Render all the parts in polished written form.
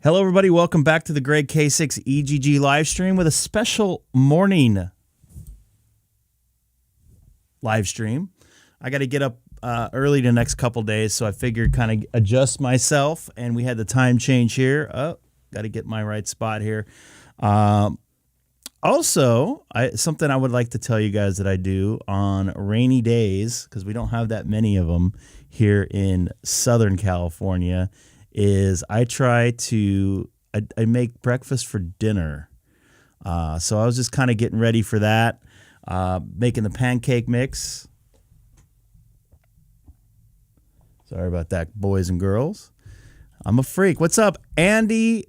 Hello, everybody. Welcome back to the Greg K6EGG live stream with a special morning live stream. I got to get up early the next couple days, so I figured kind of adjust myself, and we had the time change here. Oh, got to get my right spot here. Also, something I would like to tell you guys that I do on rainy days, because we don't have that many of them here in Southern California, is I try to I make breakfast for dinner. So I was just kind of getting ready for that, making the pancake mix. Sorry about that, boys and girls. I'm a freak. What's up, Andy,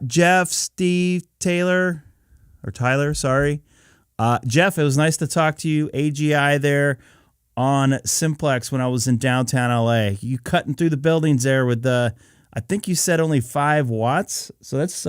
Jeff, Steve, Tyler, sorry. Jeff, it was nice to talk to you. AGI there on Simplex when I was in downtown LA. You cutting through the buildings there with I think you said only 5 watts. So that's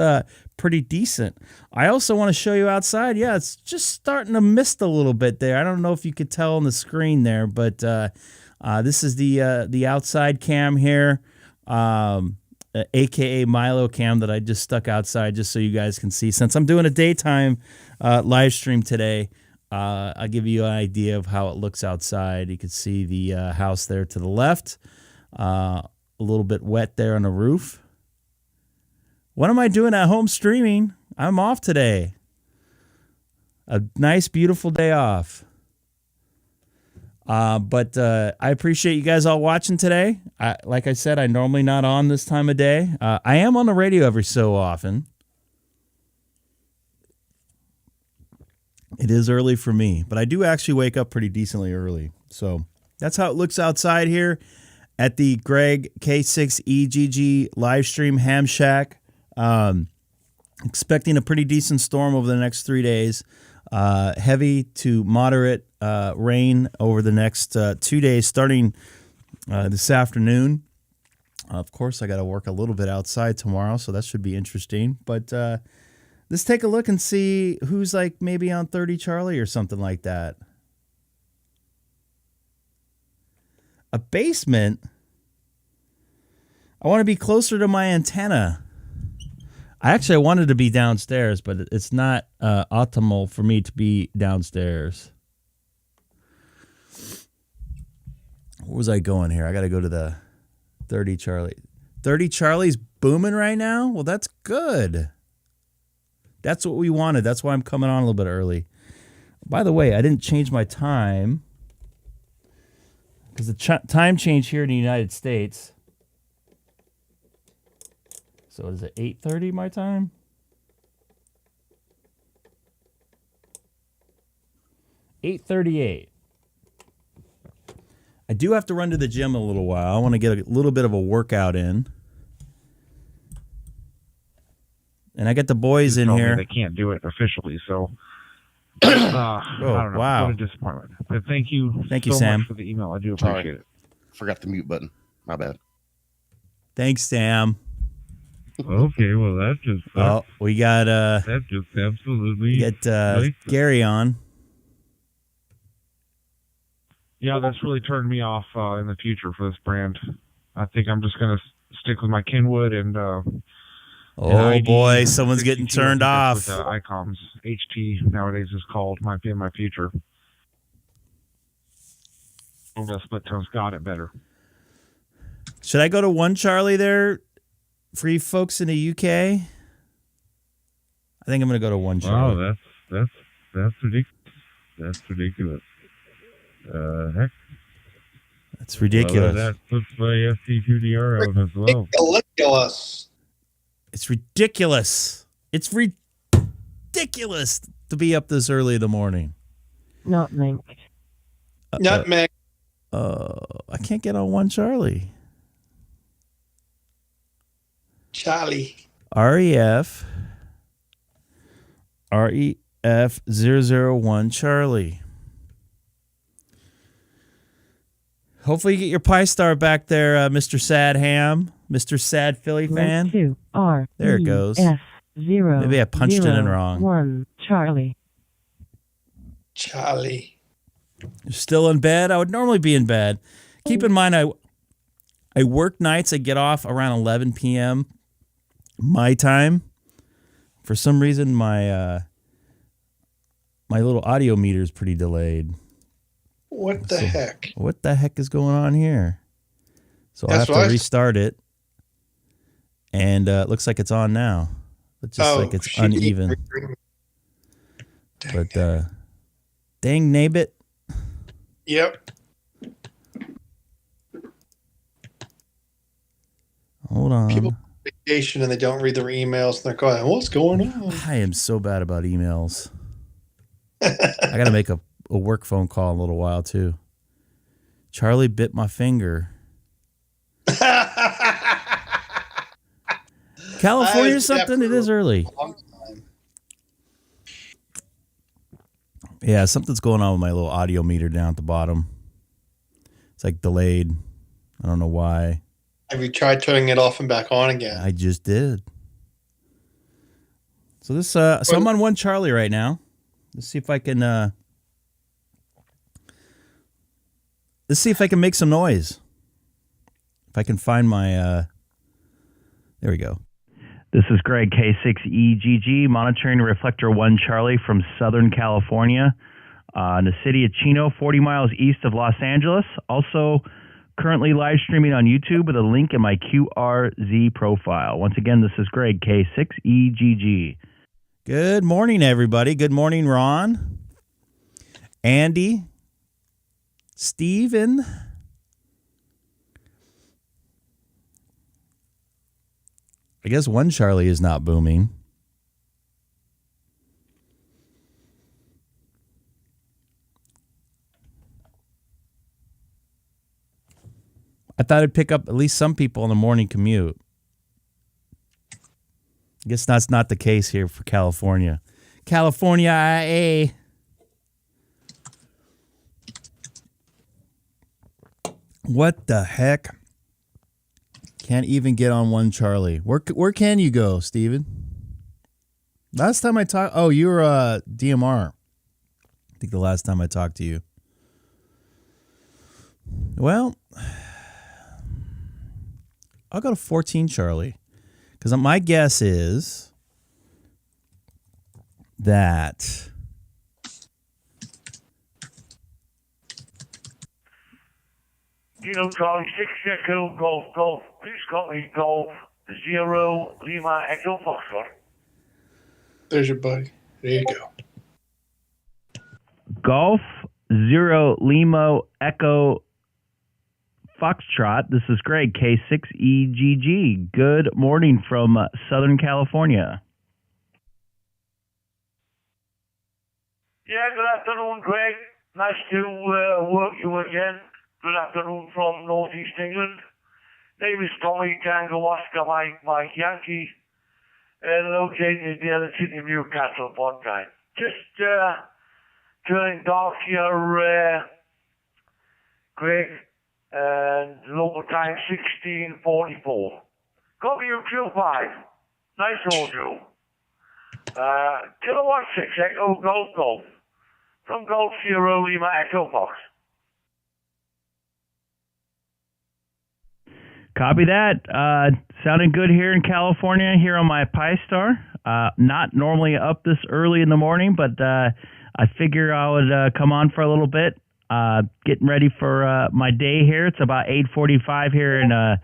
pretty decent. I also want to show you outside. Yeah, it's just starting to mist a little bit there. I don't know if you could tell on the screen there, but this is the outside cam here, AKA Milo cam that I just stuck outside just so you guys can see. Since I'm doing a daytime live stream today, I'll give you an idea of how it looks outside. You can see the house there to the left. A little bit wet there on the roof. What am I doing at home streaming? I'm off today. A nice, beautiful day off. But I appreciate you guys all watching today. Like I said, I'm normally not on this time of day. I am on the radio every so often. It is early for me, but I do actually wake up pretty decently early. So that's how it looks outside here at the Greg K6EGG live stream Ham Shack. Expecting a pretty decent storm over the next 3 days. Heavy to moderate rain over the next 2 days, starting this afternoon. Of course, I got to work a little bit outside tomorrow, so that should be interesting. But let's take a look and see who's like maybe on 30 Charlie or something like that. A basement? I want to be closer to my antenna. I wanted to be downstairs, but it's not optimal for me to be downstairs. Where was I going here? I got to go to the 30 Charlie. 30 Charlie's booming right now? Well, that's good. That's what we wanted. That's why I'm coming on a little bit early. By the way, I didn't change my time because the time change here in the United States. So is it 8:30 my time? 8:38. I do have to run to the gym a little while. I want to get a little bit of a workout in. And I got the boys in here. They can't do it officially, so I don't know. Wow. What a disappointment. But thank you so Sam, much for the email. I do appreciate it. Forgot the mute button. My bad. Thanks, Sam. Okay, well that just sucks. Oh, we got that just absolutely get Gary on. Yeah, that's really turned me off in the future for this brand. I think I'm just gonna stick with my Kenwood and oh boy, someone's getting turned off. With, Icom's HT nowadays is called. Might be in my future. The split tone's got it better. Should I go to 1 Charlie there for you folks in the UK? I think I'm going to go to 1 Charlie. Wow, that's ridiculous. That's ridiculous. Heck. That's ridiculous. That puts my ST2DR out as well. Ridiculous. It's ridiculous. It's ridiculous to be up this early in the morning. Nutmeg. Nutmeg. I can't get on 1 Charlie. Charlie. REF 001 Charlie. Hopefully you get your Pi Star back there, Mr. Sad Ham, Mr. Sad Philly fan. There it goes. Maybe I punched it in wrong. 1 Charlie. Charlie. You're still in bed? I would normally be in bed. Keep in mind, I work nights. I get off around 11 p.m. my time. For some reason, my little audio meter is pretty delayed. What the heck? What the heck is going on here? So I'll have That's to restart it. And it looks like it's on now. It's just like it's uneven. But dang nabbit. Yep. Hold on. People on vacation and they don't read their emails and they're going, what's going on? I am so bad about emails. I got to make a work phone call in a little while, too. Charlie bit my finger. California or something? It is early. Yeah, something's going on with my little audio meter down at the bottom. It's like delayed. I don't know why. Have you tried turning it off and back on again? I just did. So this, so I'm on one Charlie right now. Let's see if I can. Let's see if I can make some noise. If I can find my. There we go. This is Greg, K6EGG, monitoring Reflector 1 Charlie from Southern California, in the city of Chino, 40 miles east of Los Angeles. Also, currently live streaming on YouTube with a link in my QRZ profile. Once again, this is Greg, K6EGG. Good morning, everybody. Good morning, Ron, Andy, Steven. I guess one Charlie is not booming. I thought it'd pick up at least some people on the morning commute. I guess that's not the case here for California. California IA. What the heck? Can't even get on one Charlie. Where can you go, Steven? Last time I talked... Oh, you were DMR. I think the last time I talked to you. Well, I'll go to 14 Charlie. Because my guess is that... Kilo Charlie 6 Echo Golf. Please call me Golf 0 Lima Echo Foxtrot. There's your buddy. There you go. Golf 0 Lima Echo Foxtrot. This is Greg, K6EGG. Good morning from Southern California. Yeah, good afternoon, Greg. Nice to work you again. Good afternoon from Northeast England. Name is Tommy Tango Oscar Mike Yankee, located near the city of Newcastle upon Tyne. Just turning dark here, Greg, and local time 16:44. Copy you Q5. Nice audio. Kilo 16 Echo Golf. From Golf 0 Lima Echo Fox. Copy that. Sounding good here in California, here on my Pi-Star. Not normally up this early in the morning, but I figure I would come on for a little bit. Getting ready for my day here. It's about 8:45 here in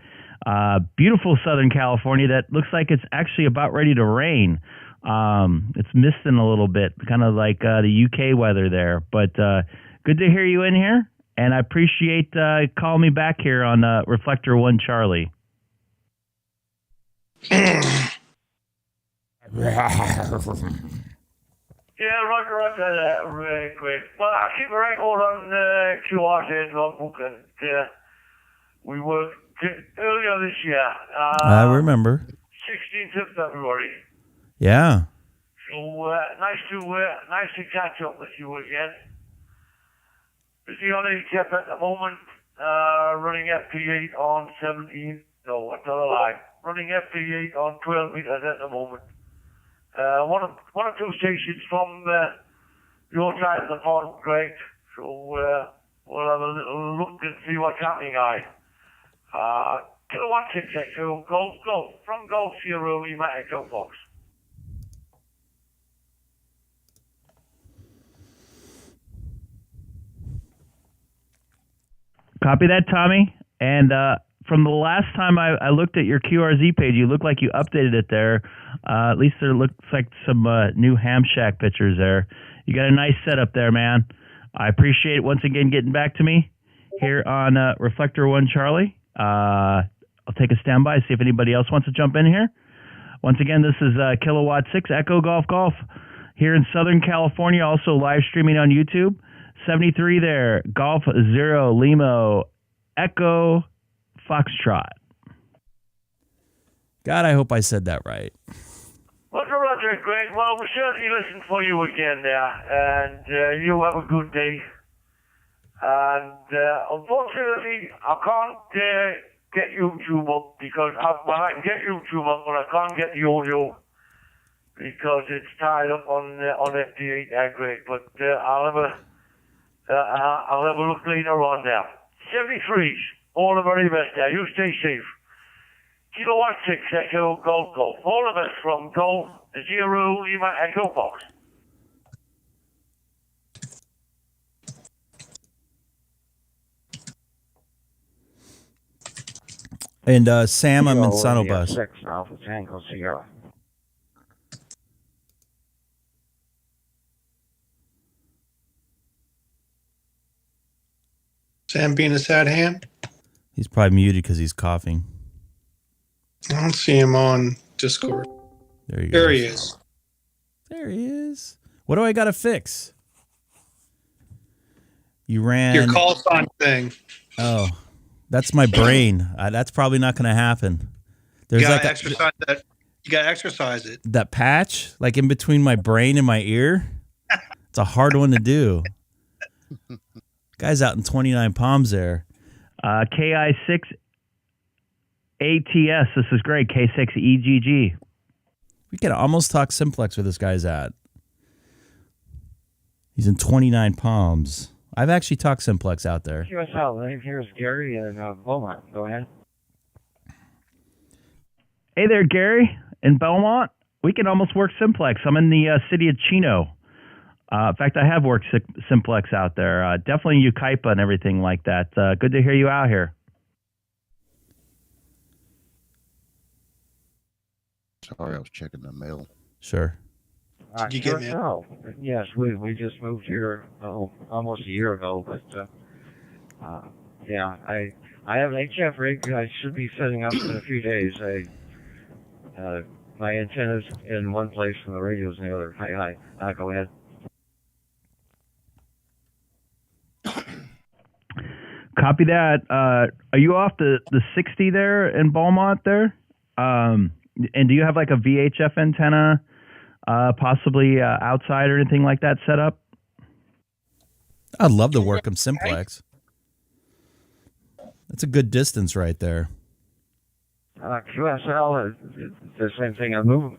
beautiful Southern California. That looks like it's actually about ready to rain. It's misting a little bit, kind of like the UK weather there. But good to hear you in here. And I appreciate calling me back here on Reflector 1 Charlie. Yeah, roger, really quick. Well, I keep a record on QRZ logbook, and we worked earlier this year. I remember. 16th of February. Yeah. So nice to catch up with you again. Busy on HF at the moment, running FP8 on 17. No, that's not a lie. Running FP8 on 12 meters at the moment. One or two stations from your side of the pond, Greg. So we'll have a little look and see what's happening. Kilo Kilo 16 Echo Golf Golf from Golf Sierra Lima Echo Fox. Copy that, Tommy. And from the last time I looked at your QRZ page, you look like you updated it there. At least there looks like some new ham shack pictures there. You got a nice setup there, man. I appreciate it once again getting back to me here on Reflector 1 Charlie. I'll take a standby, see if anybody else wants to jump in here. Once again, this is Kilowatt 6 Echo Golf Golf here in Southern California, also live streaming on YouTube. 73 there, Golf 0 Limo Echo Foxtrot. God, I hope I said that right. What's up, Roger, Greg? Well, we certainly listened for you again there, and you have a good day. And unfortunately, I can't get YouTube up because I can get YouTube up, but I can't get the audio because it's tied up on FD8 there, Greg. But I'll have a look later on there. 73s, all the very best there. You stay safe. Kilowatt 6 Echo Golf Golf. All the best from Golf 0 Lima Echo Fox. And Sam, I'm in Sonobus. 6 Alpha Tango Sierra. Sam being a sad ham. He's probably muted because he's coughing. I don't see him on Discord. There he There goes. he is. There he is. What do I got to fix? You ran... Your call sign thing. Oh, that's my brain. That's probably not going to happen. There's You gotta like exercise that. You gotta exercise it. that patch, like in between my brain and my ear. It's a hard one to do. Guy's out in 29 Palms there. K6EGG. This is great. K6EGG. We can almost talk simplex where this guy's at. He's in 29 Palms. I've actually talked simplex out there. QSL, here's Gary in Beaumont. Go ahead. Hey there, Gary. In Belmont, we can almost work simplex. I'm in the city of Chino. In fact, I have worked simplex out there. Definitely Ukaipa and everything like that. Good to hear you out here. Sorry, I was checking the mail. Sure. Did you get me? Oh, yes, we just moved here almost a year ago, but yeah, I have an HF rig. I should be setting up in a few days. My antenna's in one place and the radio's in the other. Hi, go ahead. Copy that. Are you off the 60 there in Beaumont there? And do you have like a VHF antenna possibly outside or anything like that set up? I'd love to work them simplex. That's a good distance right there. QSL, the same thing. I'm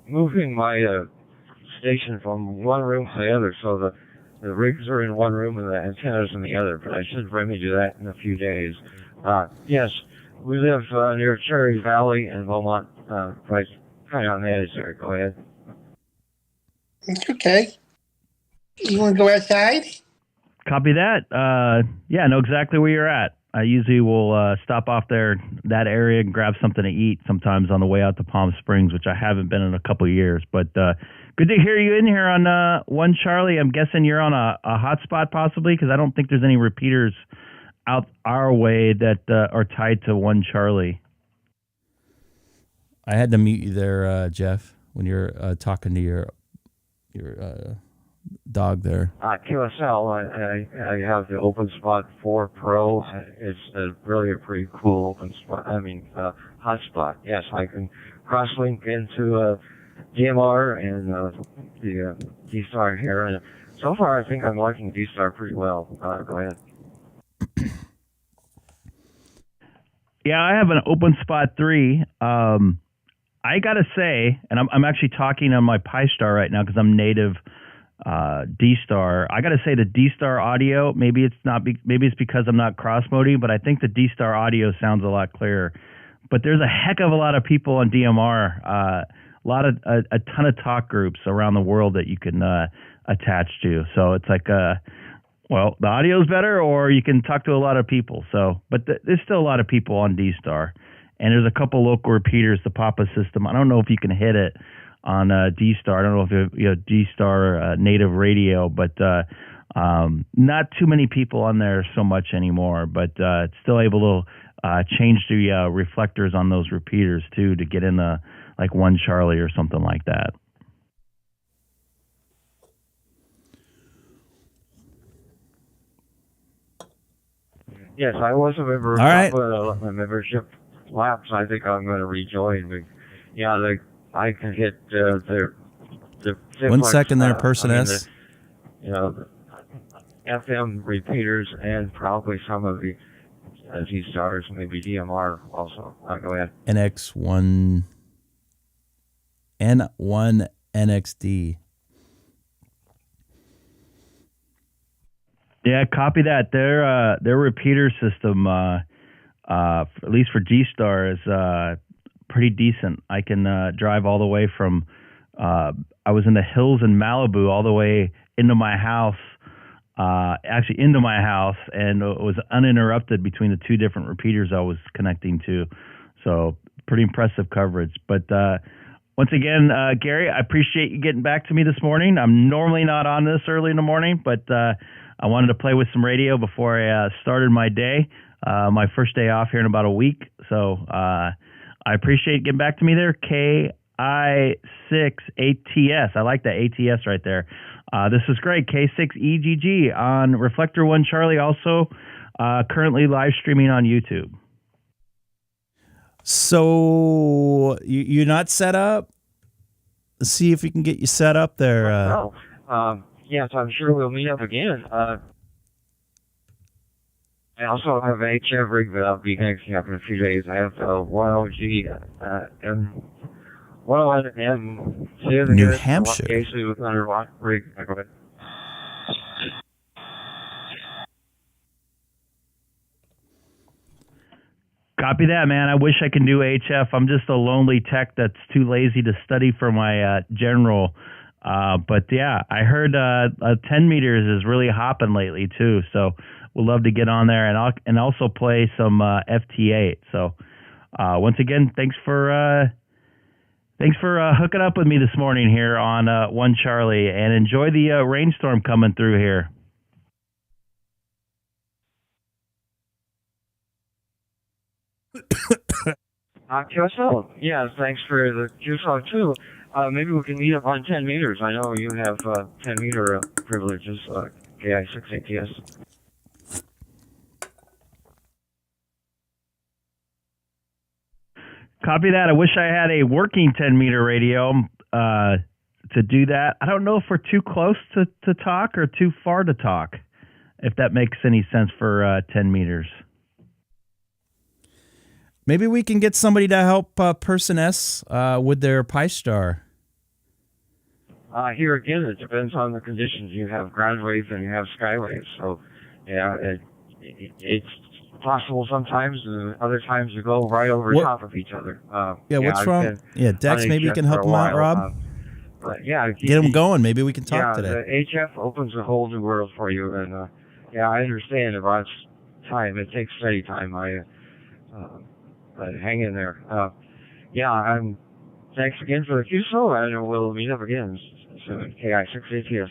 moving my station from one room to the other, so the rigs are in one room and the antennas in the other, but I should remedy that in a few days. Yes, we live near Cherry Valley in Beaumont, right on the edge there. Go ahead. Okay. You want to go outside? Copy that. Yeah, I know exactly where you're at. I usually will stop off there, that area, and grab something to eat sometimes on the way out to Palm Springs, which I haven't been in a couple of years. But good to hear you in here on 1 Charlie. I'm guessing you're on a hotspot possibly, because I don't think there's any repeaters out our way that are tied to 1 Charlie. I had to mute you there, Jeff, when you're talking to your dog there. QSL, I have the Open Spot 4 Pro. It's really a pretty cool open spot. Hotspot. Yes, I can cross-link into DMR and the DStar here. And so far, I think I'm liking DStar pretty well. Go ahead. Yeah, I have an Open Spot 3. I got to say, and I'm actually talking on my Pi-Star right now because I'm native DStar. I got to say the DStar audio, maybe it's because I'm not cross-moding, but I think the DStar audio sounds a lot clearer. but there's a heck of a lot of people on DMR. A ton of talk groups around the world that you can attach to. So it's like, well, the audio's better, or you can talk to a lot of people. So, but there's still a lot of people on DStar, and there's a couple local repeaters. The Papa system. I don't know if you can hit it on DStar. I don't know if you have DStar native radio, but not too many people on there so much anymore. But it's still able to change the reflectors on those repeaters too to get in the like 1 Charlie or something like that. Yes, I was a member. All right. But my membership lapsed. I think I'm going to rejoin. But yeah, I can hit the 1 second there, Person S. The FM repeaters and probably some of the DStars, maybe DMR also. Go ahead. NX1 N1 NXD. Yeah, copy that. Their repeater system, at least for DStar, is pretty decent. I can drive all the way from. I was in the hills in Malibu, all the way into my house. Actually, into my house, and it was uninterrupted between the two different repeaters I was connecting to. So pretty impressive coverage. But once again, Gary, I appreciate you getting back to me this morning. I'm normally not on this early in the morning, but I wanted to play with some radio before I started my day, my first day off here in about a week. So I appreciate getting back to me there. K6ATS. I like that ATS right there. This is great. K6EGG on Reflector 1 Charlie, also currently live streaming on YouTube. So you're not set up? Let's see if we can get you set up there. Yes, I'm sure we'll meet up again. I also have an HF rig that I'll be hanging up in a few days. I have a 1OG and 111M New Hampshire. Yaesu 100-watt rig. Go ahead. Copy that, man. I wish I can do HF. I'm just a lonely tech that's too lazy to study for my general. But yeah, I heard 10 meters is really hopping lately too. So we'll love to get on there and also play some FT8. So once again, thanks for hooking up with me this morning here on 1 Charlie, and enjoy the rainstorm coming through here. QSL. Yeah, thanks for the QSL too. Maybe we can meet up on 10 meters. I know you have 10 meter privileges, K6ATS. Copy that. I wish I had a working 10 meter radio to do that. I don't know if we're too close to talk or too far to talk, if that makes any sense for 10 meters. Maybe we can get somebody to help Person S with their Pi-Star. Here again, it depends on the conditions. You have ground waves and you have sky waves. So, yeah, it's possible sometimes, and other times you go right over top of each other. What's wrong? Yeah, Dex, maybe you can help them out, Rob. But yeah, get them going. Maybe we can talk today. The HF opens a whole new world for you, and I understand about time. It takes steady time. But hang in there. Thanks again for the QSO, and we'll meet up again soon. K6EGG.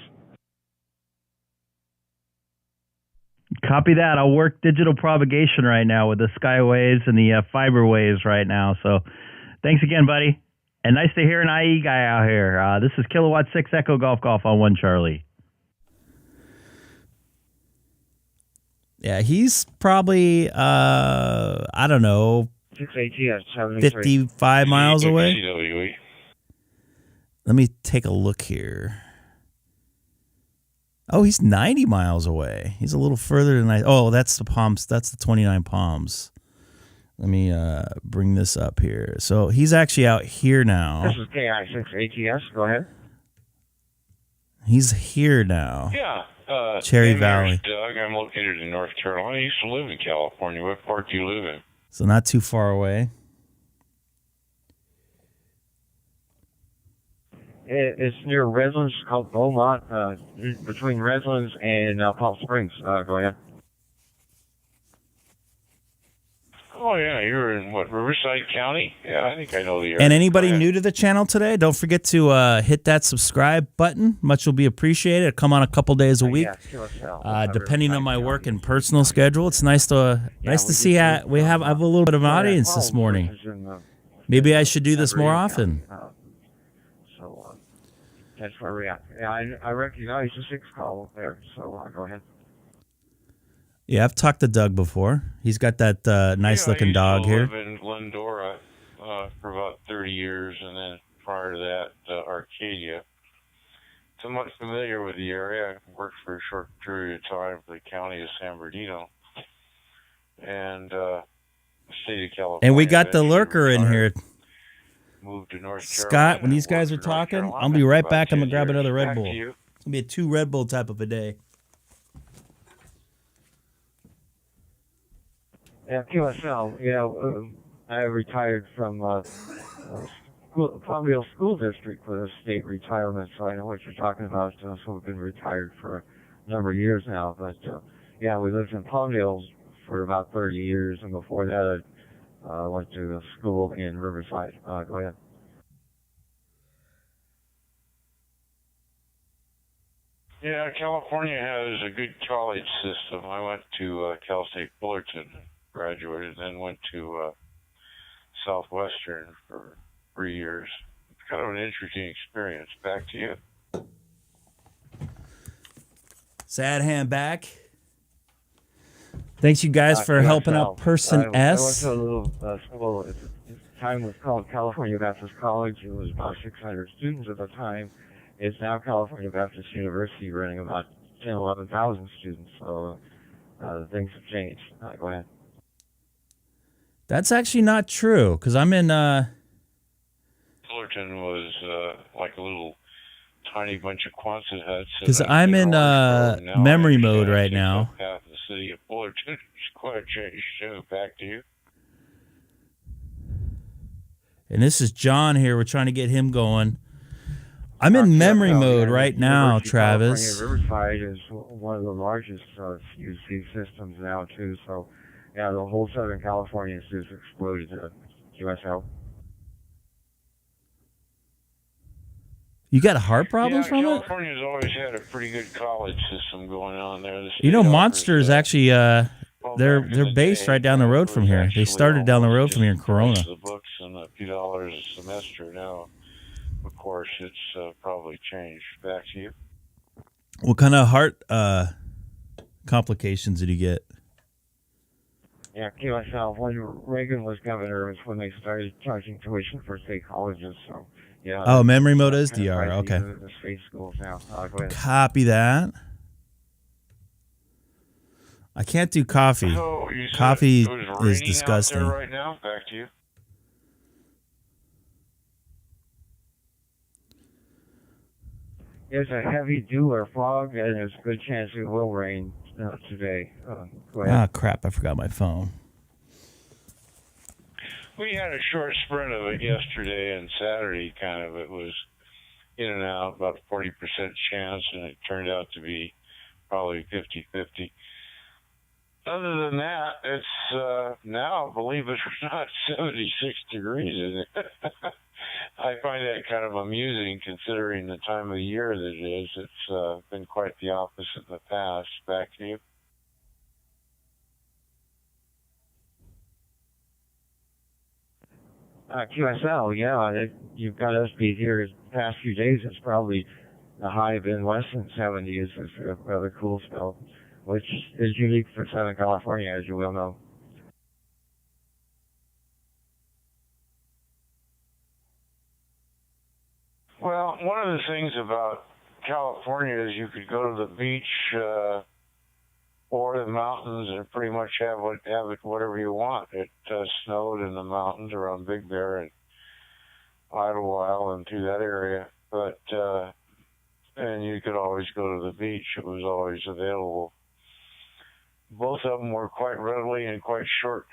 Copy that. I'll work digital propagation right now with the skywaves and the fiber waves right now. So thanks again, buddy. And nice to hear an IE guy out here. This is Kilowatt 6 Echo Golf on 1 Charlie. Yeah, he's probably, I don't know, 55 miles away. Let me take a look here. Oh, he's 90 miles away. He's a little further than that's the Palms. That's the 29 Palms. Let me bring this up here. So he's actually out here now. This is K6EGG. Go ahead. He's here now. Yeah. Cherry Valley. Doug, I'm located in North Carolina. I used to live in California. What part do you live in? So not too far away. It's near Redlands, called Beaumont, between Redlands and Palm Springs. Go ahead. Oh, yeah, you're in, what, Riverside County? Yeah, I think I know the area. And anybody new to the channel today, don't forget to hit that subscribe button. Much will be appreciated. I come on a couple days a week, depending on my work and personal schedule. It's nice to see I have a little bit of an audience this morning. Maybe I should do this more often. So that's where we're at. Yeah, I recognize the 6 call up there, so go ahead. Yeah, I've talked to Doug before. He's got that nice-looking dog here. I used to live in Glendora for about 30 years, and then prior to that, Arcadia. Somewhat familiar with the area. I worked for a short period of time for the county of San Bernardino and the state of California. And we got the lurker in here. Moved to North Carolina. Scott, when these guys are talking, I'll be right back. I'm going to grab another Red Bull. It's going to be a 2 Red Bull type of a day. Yeah, QSL. Yeah, I retired from Palmdale School District with a state retirement, so I know what you're talking about. So we've been retired for a number of years now. But yeah, we lived in Palmdale for about 30 years, and before that, I went to school in Riverside. Go ahead. Yeah, California has a good college system. I went to Cal State Fullerton, graduated, then went to Southwestern for 3 years. It's kind of an interesting experience. Back to you. Sad hand back. Thanks, you guys, for helping out Person S. I went to a little school. At the time it was called California Baptist College. It was about 600 students at the time. It's now California Baptist University, running about 10,000, 11,000 students. So things have changed. Go ahead. That's actually not true, because I'm in... Fullerton was like a little tiny bunch of Quonset huts. Because I'm in memory mode right now. The city of Fullerton is quite changed, too. Back to you. And this is John here. We're trying to get him going. I'm in memory mode right now, Travis. California Riverside is one of the largest UC systems now, too. So, yeah, the whole Southern California has just exploded to QSL. You got heart problems from it? California's always had a pretty good college system going on there. You know, Monster is actually they're based right down the road from here. They started down the road from here in Corona. The books and a few dollars a semester now. Of course, it's probably changed. Back to you. What kind of heart complications did you get? Yeah, QSL. When Reagan was governor was when they started charging tuition for state colleges. So, yeah. Oh, memory mode is DR. Okay. The state schools now. Go ahead. Copy that. I can't do coffee. So coffee is disgusting. Out there right now. Back to you. There's a heavy dew or fog, and there's a good chance it will rain today. Go ahead. Ah, crap. I forgot my phone. We had a short sprint of it yesterday and Saturday, kind of. It was in and out, about 40% chance, and it turned out to be probably 50-50. Other than that, it's now, believe it or not, 76 degrees in it. I find that kind of amusing considering the time of the year that it is. It's been quite the opposite in the past. Back to you. QSL, yeah, you've got us beat here. The past few days, it's probably the high been less than 70. It's a rather cool spell, which is unique for Southern California, as you well know. Well, one of the things about California is you could go to the beach or the mountains and pretty much have it whatever you want. It snowed in the mountains around Big Bear and Idlewild and through that area, but and you could always go to the beach. It was always available. Both of them were quite readily and quite short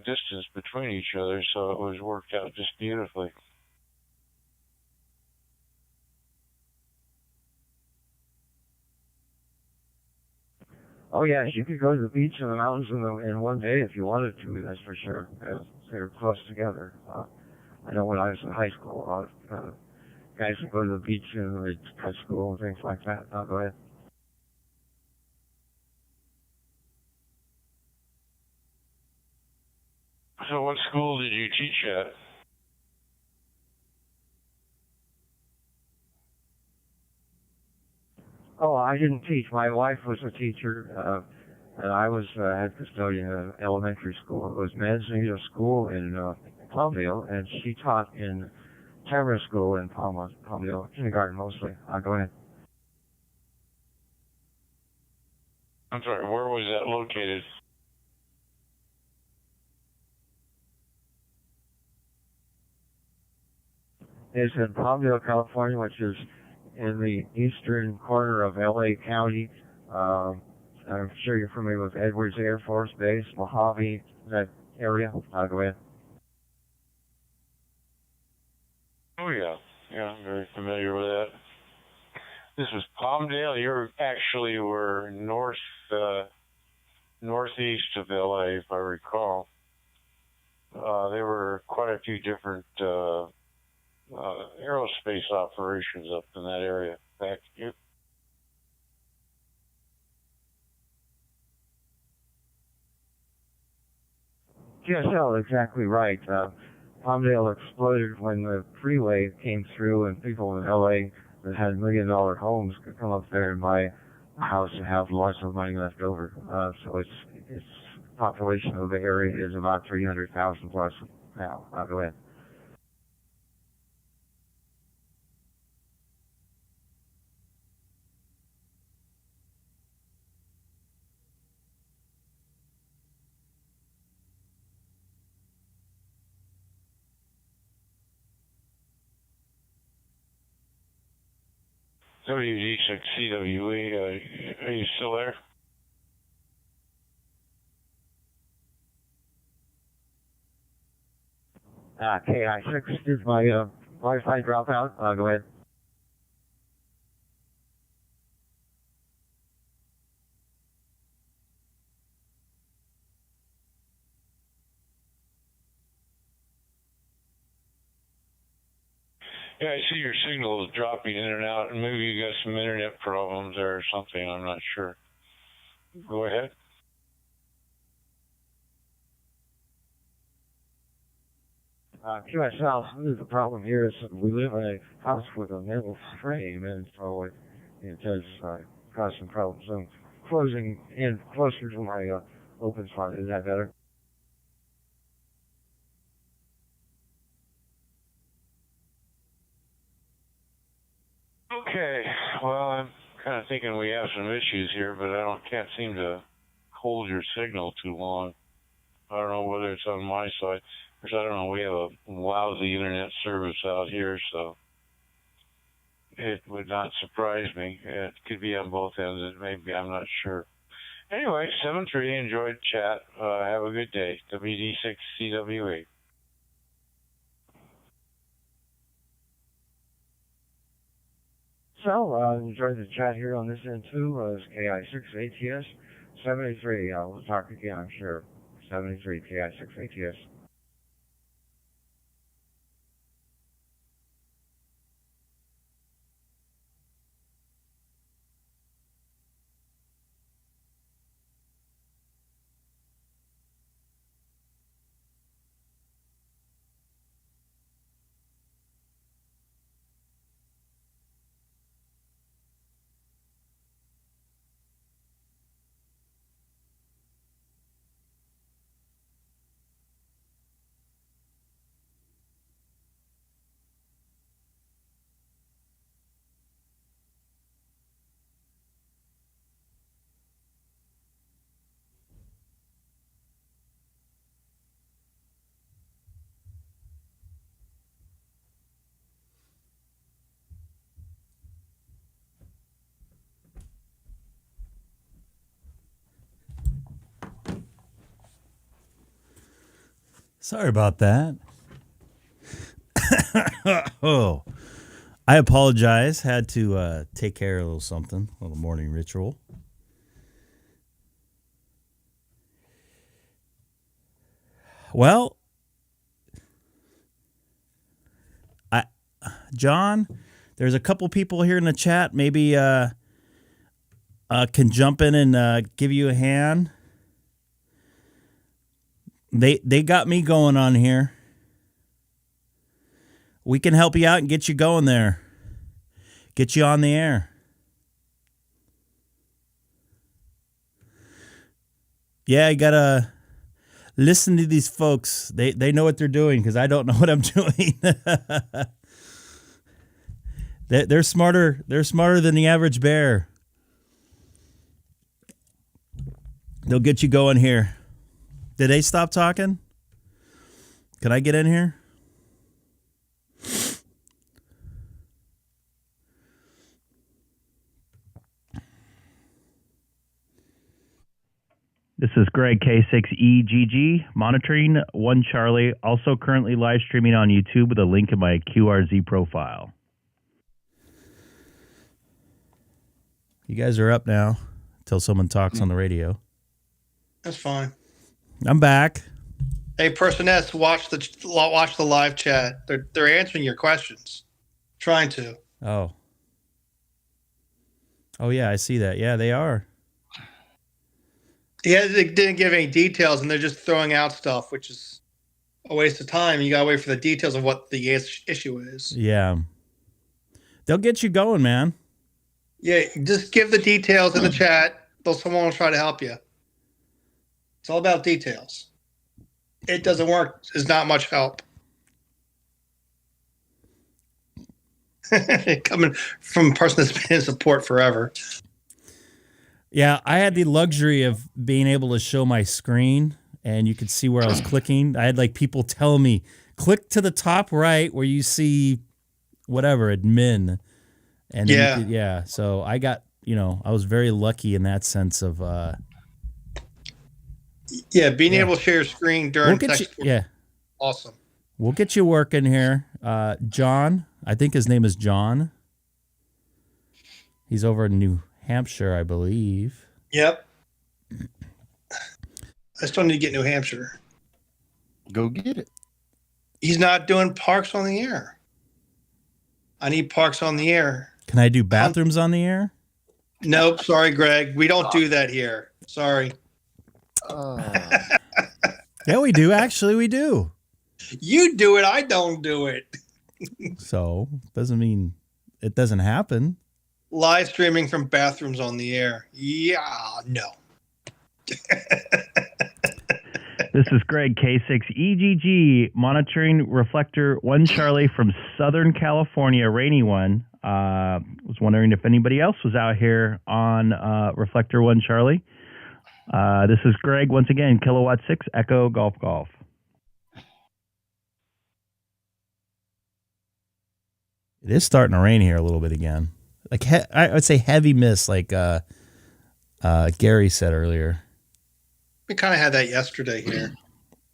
distance between each other, so it was worked out just beautifully. Oh yeah, you could go to the beach and the mountains in one day if you wanted to. That's for sure. They're close together. I know when I was in high school, guys would go to the beach and they'd cut school and things like that. Go ahead. So what school did you teach at? Oh, I didn't teach. My wife was a teacher, and I was head custodian at elementary school. It was Manzanita School in Palmdale, and she taught in Tamara School in Palmdale, kindergarten mostly. Go ahead. I'm sorry, where was that located? It's in Palmdale, California, which is in the eastern corner of L.A. County. I'm sure you're familiar with Edwards Air Force Base, Mojave, that area. Go ahead. Oh, yeah. Yeah, I'm very familiar with that. This was Palmdale. You actually were northeast of L.A., if I recall. There were quite a few different aerospace operations up in that area back. GSL, exactly right. Palmdale exploded when the freeway came through, and people in LA that had $1 million homes could come up there and buy a house and have lots of money left over. So its population of the area is about 300,000 plus now. Go ahead. WD6CWE, are you still there? K6, did my Wi-Fi drop out? Go ahead. Yeah, I see your signal is dropping in and out, and maybe you got some internet problems there or something. I'm not sure. Go ahead. QSL, the problem here is that we live in a house with a metal frame, and so it does cause some problems. I'm closing in closer to my open spot. Is that better? Okay. Well, I'm kind of thinking we have some issues here, but can't seem to hold your signal too long. I don't know whether it's on my side. I don't know. We have a lousy internet service out here, so it would not surprise me. It could be on both ends. It may be. I'm not sure. Anyway, 7-3, enjoyed chat. Have a good day. WD6CWE. So, enjoyed the chat here on this end too. KI6ATS 73. We'll talk again, I'm sure. 73 KI6ATS. Sorry about that. Oh, I apologize. Had to take care of a little something, a little morning ritual. Well, John, there's a couple people here in the chat. Maybe can jump in and give you a hand. They got me going on here. We can help you out and get you going there. Get you on the air. Yeah, you gotta listen to these folks. They know what they're doing because I don't know what I'm doing. They're smarter. They're smarter than the average bear. They'll get you going here. Did they stop talking? Can I get in here? This is Greg, K6EGG, monitoring 1 Charlie, also currently live streaming on YouTube with a link in my QRZ profile. You guys are up now until someone talks on the radio. That's fine. I'm back. Hey, Personettes, watch the live chat. They're answering your questions. Trying to. Oh. Oh, yeah, I see that. Yeah, they are. Yeah, they didn't give any details, and they're just throwing out stuff, which is a waste of time. You got to wait for the details of what the issue is. Yeah. They'll get you going, man. Yeah, just give the details in the chat. Someone will try to help you. It's all about details. It doesn't work. It's not much help. Coming from a person that's been in support forever. Yeah, I had the luxury of being able to show my screen, and you could see where I was clicking. I had like people tell me, click to the top right where you see whatever, admin. And then so I got, I was very lucky in that sense of being able to share your screen during text. Awesome. We'll get you working here. John, I think his name is John. He's over in New Hampshire, I believe. Yep. I still need to get New Hampshire. Go get it. He's not doing parks on the air. I need parks on the air. Can I do bathrooms on the air? Nope. Sorry, Greg. We don't do that here. Sorry. Yeah, we do. Actually, we do. You do it. I don't do it. So, doesn't mean it doesn't happen. Live streaming from bathrooms on the air. Yeah, no. This is Greg, K6EGG, monitoring reflector 1 Charlie from Southern California, rainy one. Was wondering if anybody else was out here on reflector 1 Charlie. This is Greg, once again, kilowatt 6, Echo Golf Golf. It is starting to rain here a little bit again. Like I would say heavy mist, like Gary said earlier. We kind of had that yesterday here.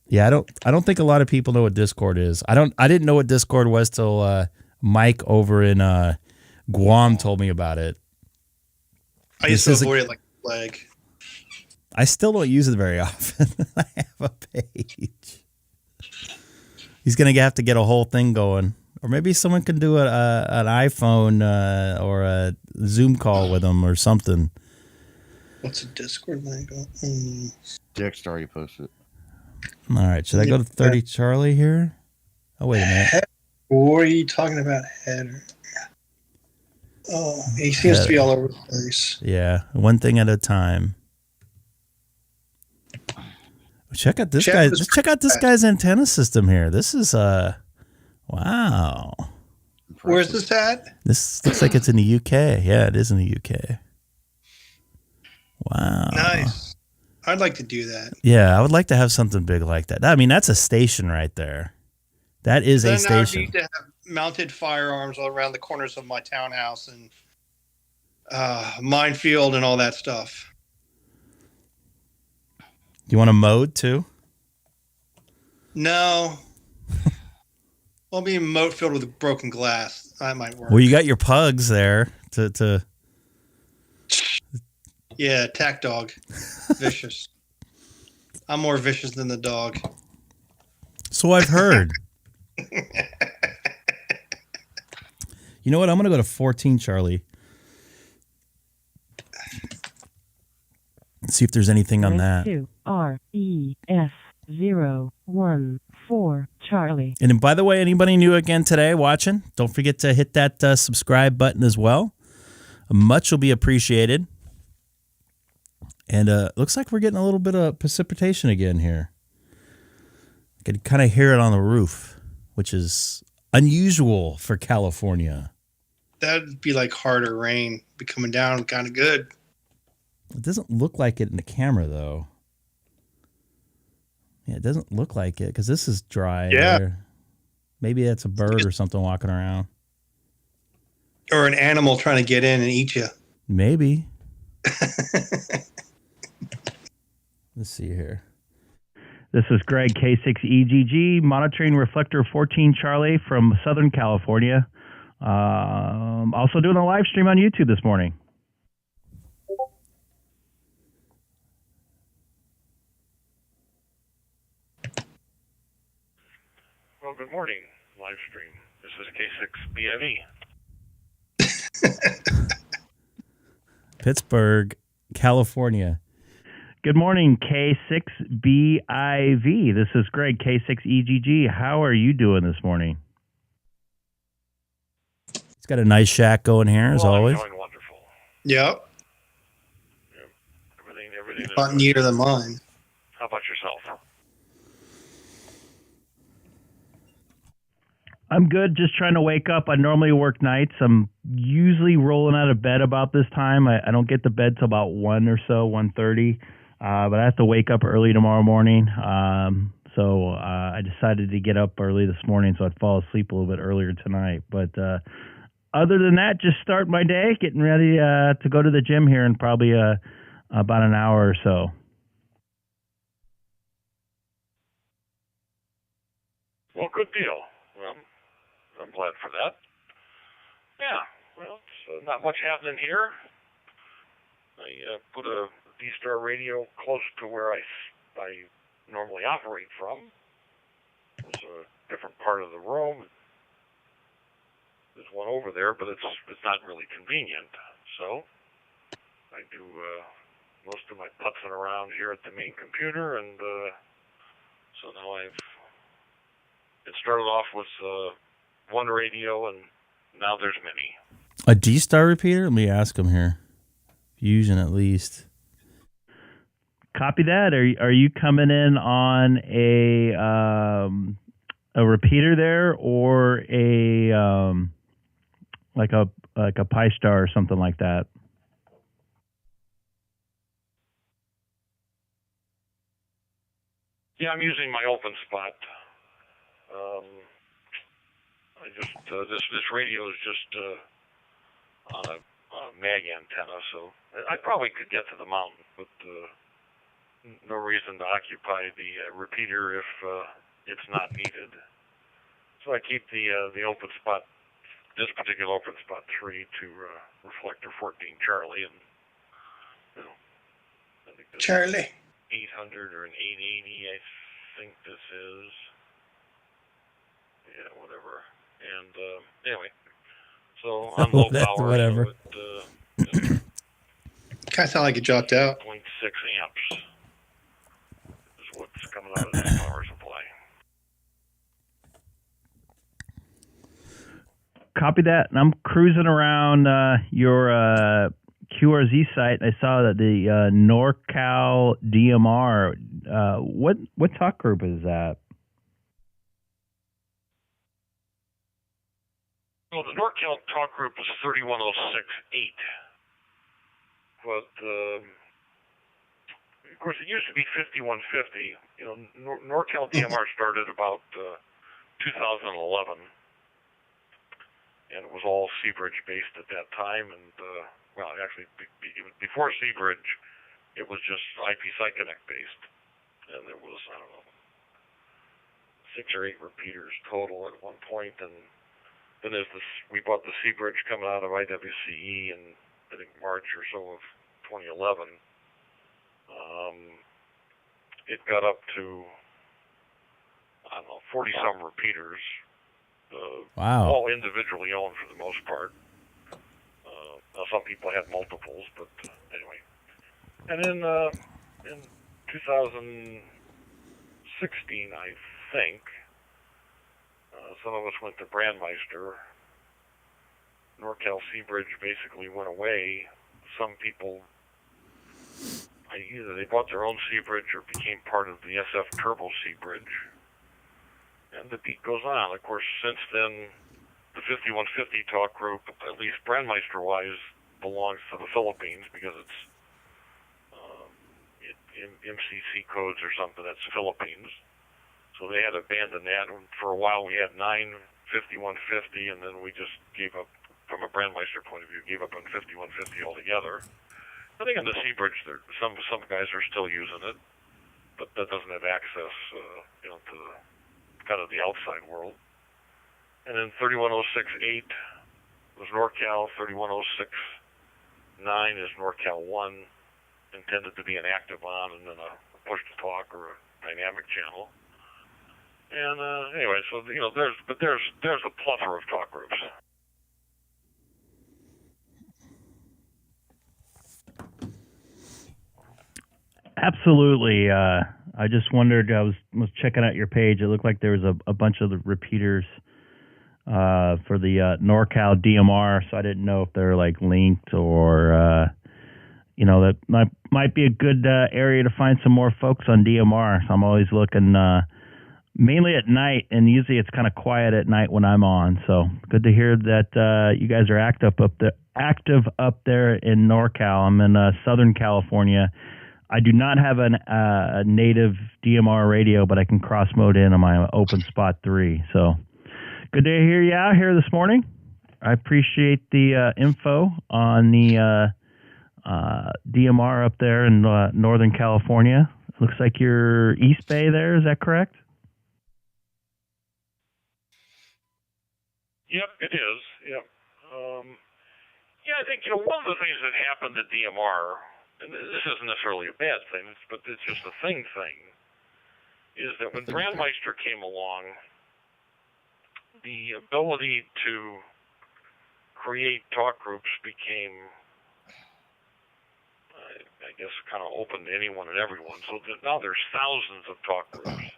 Yeah, I don't think a lot of people know what Discord is. I didn't know what Discord was till Mike over in Guam told me about it. I used to avoid it like a plague. I still don't use it very often. I have a page. He's gonna have to get a whole thing going, or maybe someone can do an iPhone or a Zoom call with him or something. What's a Discord link? DStar, you posted. All right, should I go to 30 Charlie here? Oh, wait a minute. What are you talking about, header? Oh, he seems to be all over the place. Yeah, one thing at a time. Check out this guy. Let's check out this guy's antenna system here. This is wow. Where's this at? This looks like it's in the UK. Yeah, it is in the UK. Wow. Nice. I'd like to do that. Yeah, I would like to have something big like that. I mean, that's a station right there. That is a station. I need to have mounted firearms all around the corners of my townhouse and minefield and all that stuff. You want a mode too? No. I'll be in a moat filled with broken glass. That might work. Well, you got your pugs there to. Yeah, attack dog. Vicious. I'm more vicious than the dog. So I've heard. You know what? I'm going to go to 14, Charlie. Let's see if there's anything on that. 2RES014 Charlie. And by the way, anybody new again today watching, don't forget to hit that subscribe button as well. Much will be appreciated. And looks like we're getting a little bit of precipitation again here. I can kind of hear it on the roof, which is unusual for California. That'd be like harder rain. Be coming down kind of good. It doesn't look like it in the camera, though. Yeah, it doesn't look like it because this is dry. Yeah. There. Maybe that's a bird or something walking around. Or an animal trying to get in and eat you. Maybe. Let's see here. This is Greg, K6EGG, monitoring reflector 14 Charlie from Southern California. Also doing a live stream on YouTube this morning. Well, good morning, live stream. This is K6BIV. Pittsburgh, California. Good morning, K6BIV. This is Greg, K6EGG. How are you doing this morning? It's got a nice shack going here, as always. I'm doing wonderful. Yep. Everything is Not neater than mine. How about yourself? I'm good, just trying to wake up. I normally work nights. I'm usually rolling out of bed about this time. I don't get to bed till about 1 or so, 1:30. But I have to wake up early tomorrow morning. So I decided to get up early this morning so I'd fall asleep a little bit earlier tonight. But other than that, just start my day, getting ready to go to the gym here in probably about an hour or so. Well, good deal. Well, I'm glad for that. Yeah, well, it's not much happening here. I put a DStar radio close to where I normally operate from. It's a different part of the room. There's one over there, but it's not really convenient. So I do most of my putzing around here at the main computer, and so now it started off with one radio, and now there's many. A DStar repeater? Let me ask him here. Fusion, at least. Copy that. Are you coming in on a repeater there, or a like a Pi Star or something like that? Yeah, I'm using my open spot. I just this radio is just on a mag antenna, so I probably could get to the mountain, but no reason to occupy the repeater if it's not needed. So I keep the open spot, this particular open spot 3 to reflector 14 Charlie, and you know, I think this Charlie. 800 or an 880, I think this is. Yeah, whatever. And anyway, so on low power, whatever. So it, Kind of sound like it dropped out. 0.6 amps is what's coming out of this power supply. Copy that. And I'm cruising around your QRZ site. I saw that the NorCal DMR. What talk group is that? Well, the NorCal talk group is 31068. But, of course, it used to be 5150. You know, NorCal DMR started about 2011. And it was all Seabridge based at that time. And, well, actually, before Seabridge, it was just IP Cyconnect based. And there was, I don't know, 6 or 8 repeaters total at one point. And then we bought the Seabridge coming out of IWCE in, I think, March or so of 2011. It got up to I don't know, 40-some repeaters. Wow. All individually owned for the most part. Now some people had multiples, but anyway. And then in 2016, I think, some of us went to Brandmeister. NorCal Seabridge basically went away. Some people, either they bought their own Seabridge or became part of the SF Turbo Seabridge. And the beat goes on. Of course, since then, the 5150 talk group, at least Brandmeister-wise, belongs to the Philippines because it's MCC codes or something. That's Philippines. So they had abandoned that. And for a while, we had 9 5150, and then we just gave up, from a Brandmeister point of view, gave up on 5150 altogether. I think on the Seabridge, some guys are still using it, but that doesn't have access, to the kind of the outside world. And then 31068 was NorCal, 31069 is NorCal 1, intended to be an active on and then a push to talk or a dynamic channel. And anyway, so there's a plethora of talk groups. Absolutely. I just wondered. I was checking out your page. It looked like there was a bunch of the repeaters for the NorCal DMR. So I didn't know if they're like linked or that might be a good area to find some more folks on DMR. So I'm always looking mainly at night, and usually it's kind of quiet at night when I'm on. So good to hear that you guys are active up there in NorCal. I'm in Southern California. I do not have a native DMR radio, but I can cross mode in on my open spot 3. So good to hear you out here this morning. I appreciate the info on the DMR up there in Northern California. Looks like you're East Bay there. Is that correct? Yep, it is. Yep. I think one of the things that happened at DMR, and this isn't necessarily a bad thing, but it's just a thing, is that when Brandmeister came along, the ability to create talk groups became, I guess, kind of open to anyone and everyone. So that now there's thousands of talk groups.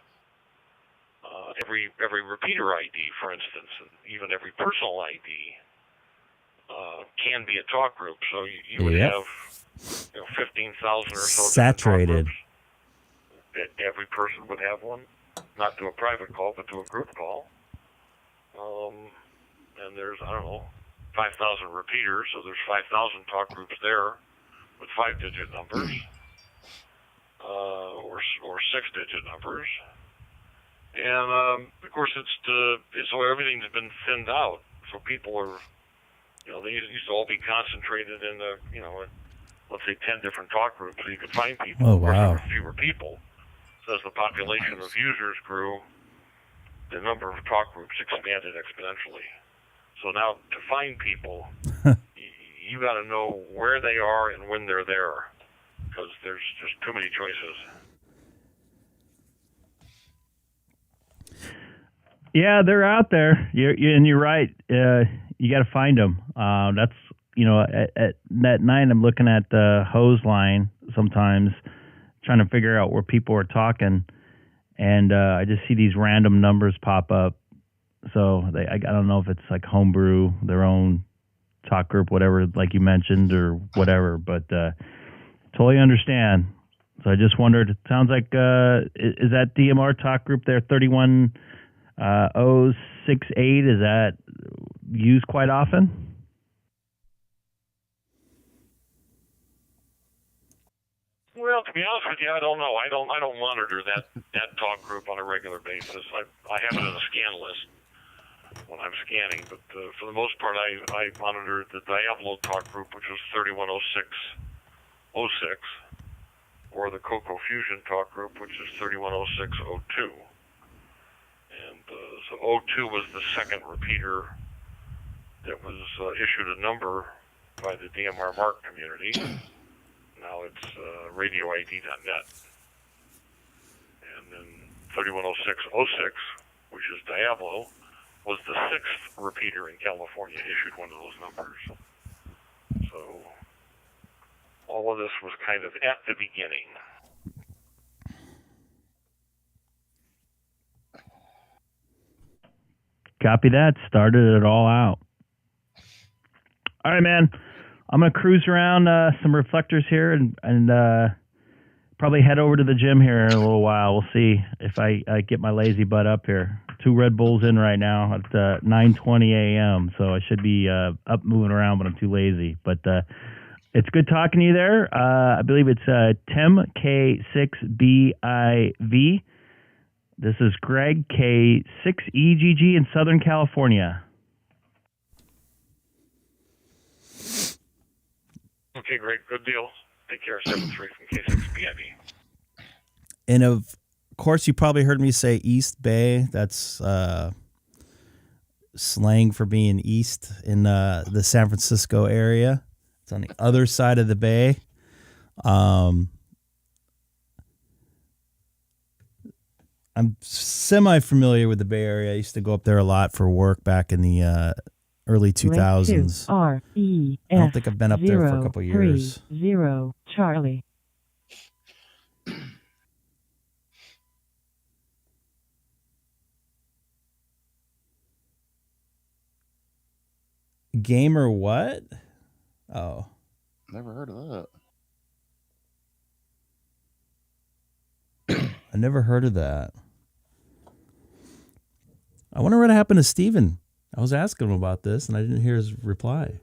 Every repeater ID, for instance, and even every personal ID can be a talk group. So you would have 15,000 or so saturated. Every person would have one, not to a private call, but to a group call. And there's 5,000 repeaters, so there's 5,000 talk groups there with 5-digit numbers or 6-digit numbers. And of course, it's where everything's been thinned out. So people are, they used to all be concentrated in let's say 10 different talk groups, so you could find people. Oh, Of course, wow. there were fewer people. So as the population of users grew, the number of talk groups expanded exponentially. So now to find people, you got to know where they are and when they're there, because there's just too many choices. Yeah, they're out there. You're right. You got to find them. That's at that night I'm looking at the hose line sometimes, trying to figure out where people are talking, and I just see these random numbers pop up. So I don't know if it's like homebrew, their own talk group, whatever, like you mentioned, or whatever. But totally understand. So I just wondered. It sounds like is that DMR talk group there 31068? Is that used quite often? Well, to be honest with you, I don't know. I don't monitor that talk group on a regular basis. I have it in a scan list when I'm scanning, but for the most part, I monitor the Diablo talk group, which was 310606, or the Coco Fusion talk group, which is 310602. And so 02 was the second repeater that was issued a number by the DMR Mark community. Now it's radioid.net. And then 310606, which is Diablo, was the 6th repeater in California issued one of those numbers. So all of this was kind of at the beginning. Copy that. Started it all out. All right, man. I'm going to cruise around some reflectors here and probably head over to the gym here in a little while. We'll see if I get my lazy butt up here. 2 Red Bulls in right now at 9:20 a.m., so I should be up moving around, but I'm too lazy. But it's good talking to you there. I believe it's Tim, K6BIV. This is Greg, K6EGG in Southern California. Okay, great. Good deal. Take care. 73 from K6BIV. And of course, you probably heard me say East Bay. That's slang for being east in the San Francisco area. It's on the other side of the bay. I'm semi-familiar with the Bay Area. I used to go up there a lot for work back in the early 2000s. I don't think I've been up there for a couple of years. 0 Charlie. Gamer what? Oh. Never heard of that. I never heard of that. I wonder what happened to Steven. I was asking him about this, and I didn't hear his reply.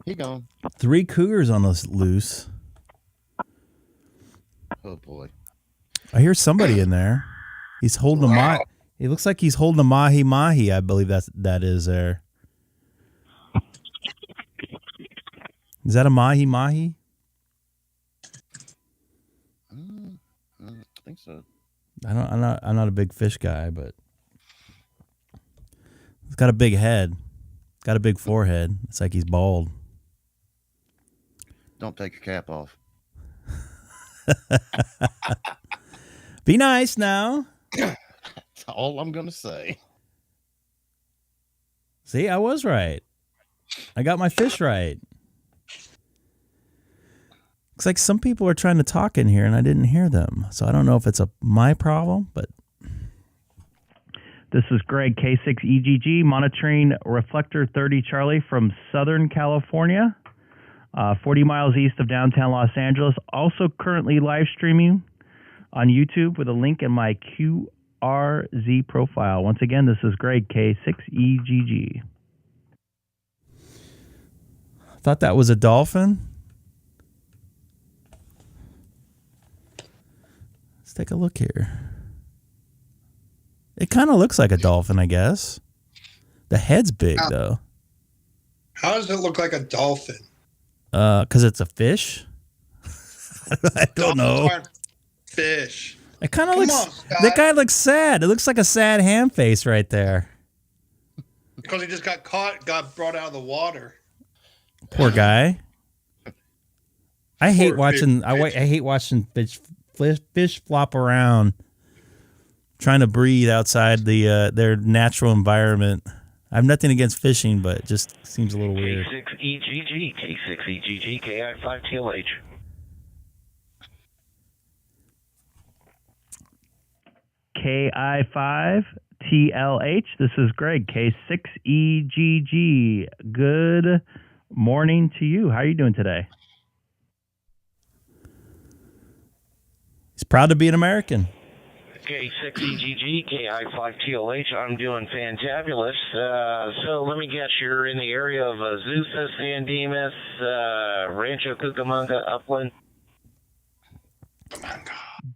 He gone. 3 cougars on the loose. Oh, boy. I hear somebody in there. He's holding a mahi. It looks like he's holding a mahi. I believe that is there. Is that a mahi? I think so. I'm not a big fish guy, but it's got a big head. Got a big forehead. It's like he's bald. Don't take your cap off. Be nice now. That's all I'm going to say. See, I was right. I got my fish right. Looks like some people are trying to talk in here and I didn't hear them. So I don't know if it's my problem, but... This is Greg, K6EGG, monitoring Reflector 30 Charlie from Southern California, 40 miles east of downtown Los Angeles. Also currently live streaming on YouTube with a link in my QRZ profile. Once again, this is Greg, K6EGG. Thought that was a dolphin. Let's take a look here. It kind of looks like a dolphin, I guess. The head's big, though. How does it look like a dolphin? Because it's a fish? I don't know. Fish. It kind of looks... That guy looks sad. It looks like a sad ham face right there. Because he just got brought out of the water. Poor guy. I hate watching fish flop around trying to breathe outside their natural environment. I have nothing against fishing, but it just seems a little weird. K6EGG, K6EGG, KI5TLH. KI5TLH. This is Greg, K6EGG. Good morning to you. How are you doing today? He's proud to be an American. K6EGG, KI5TLH. I'm doing fantabulous. So let me guess, you're in the area of Azusa, San Dimas, Rancho Cucamonga, Upland?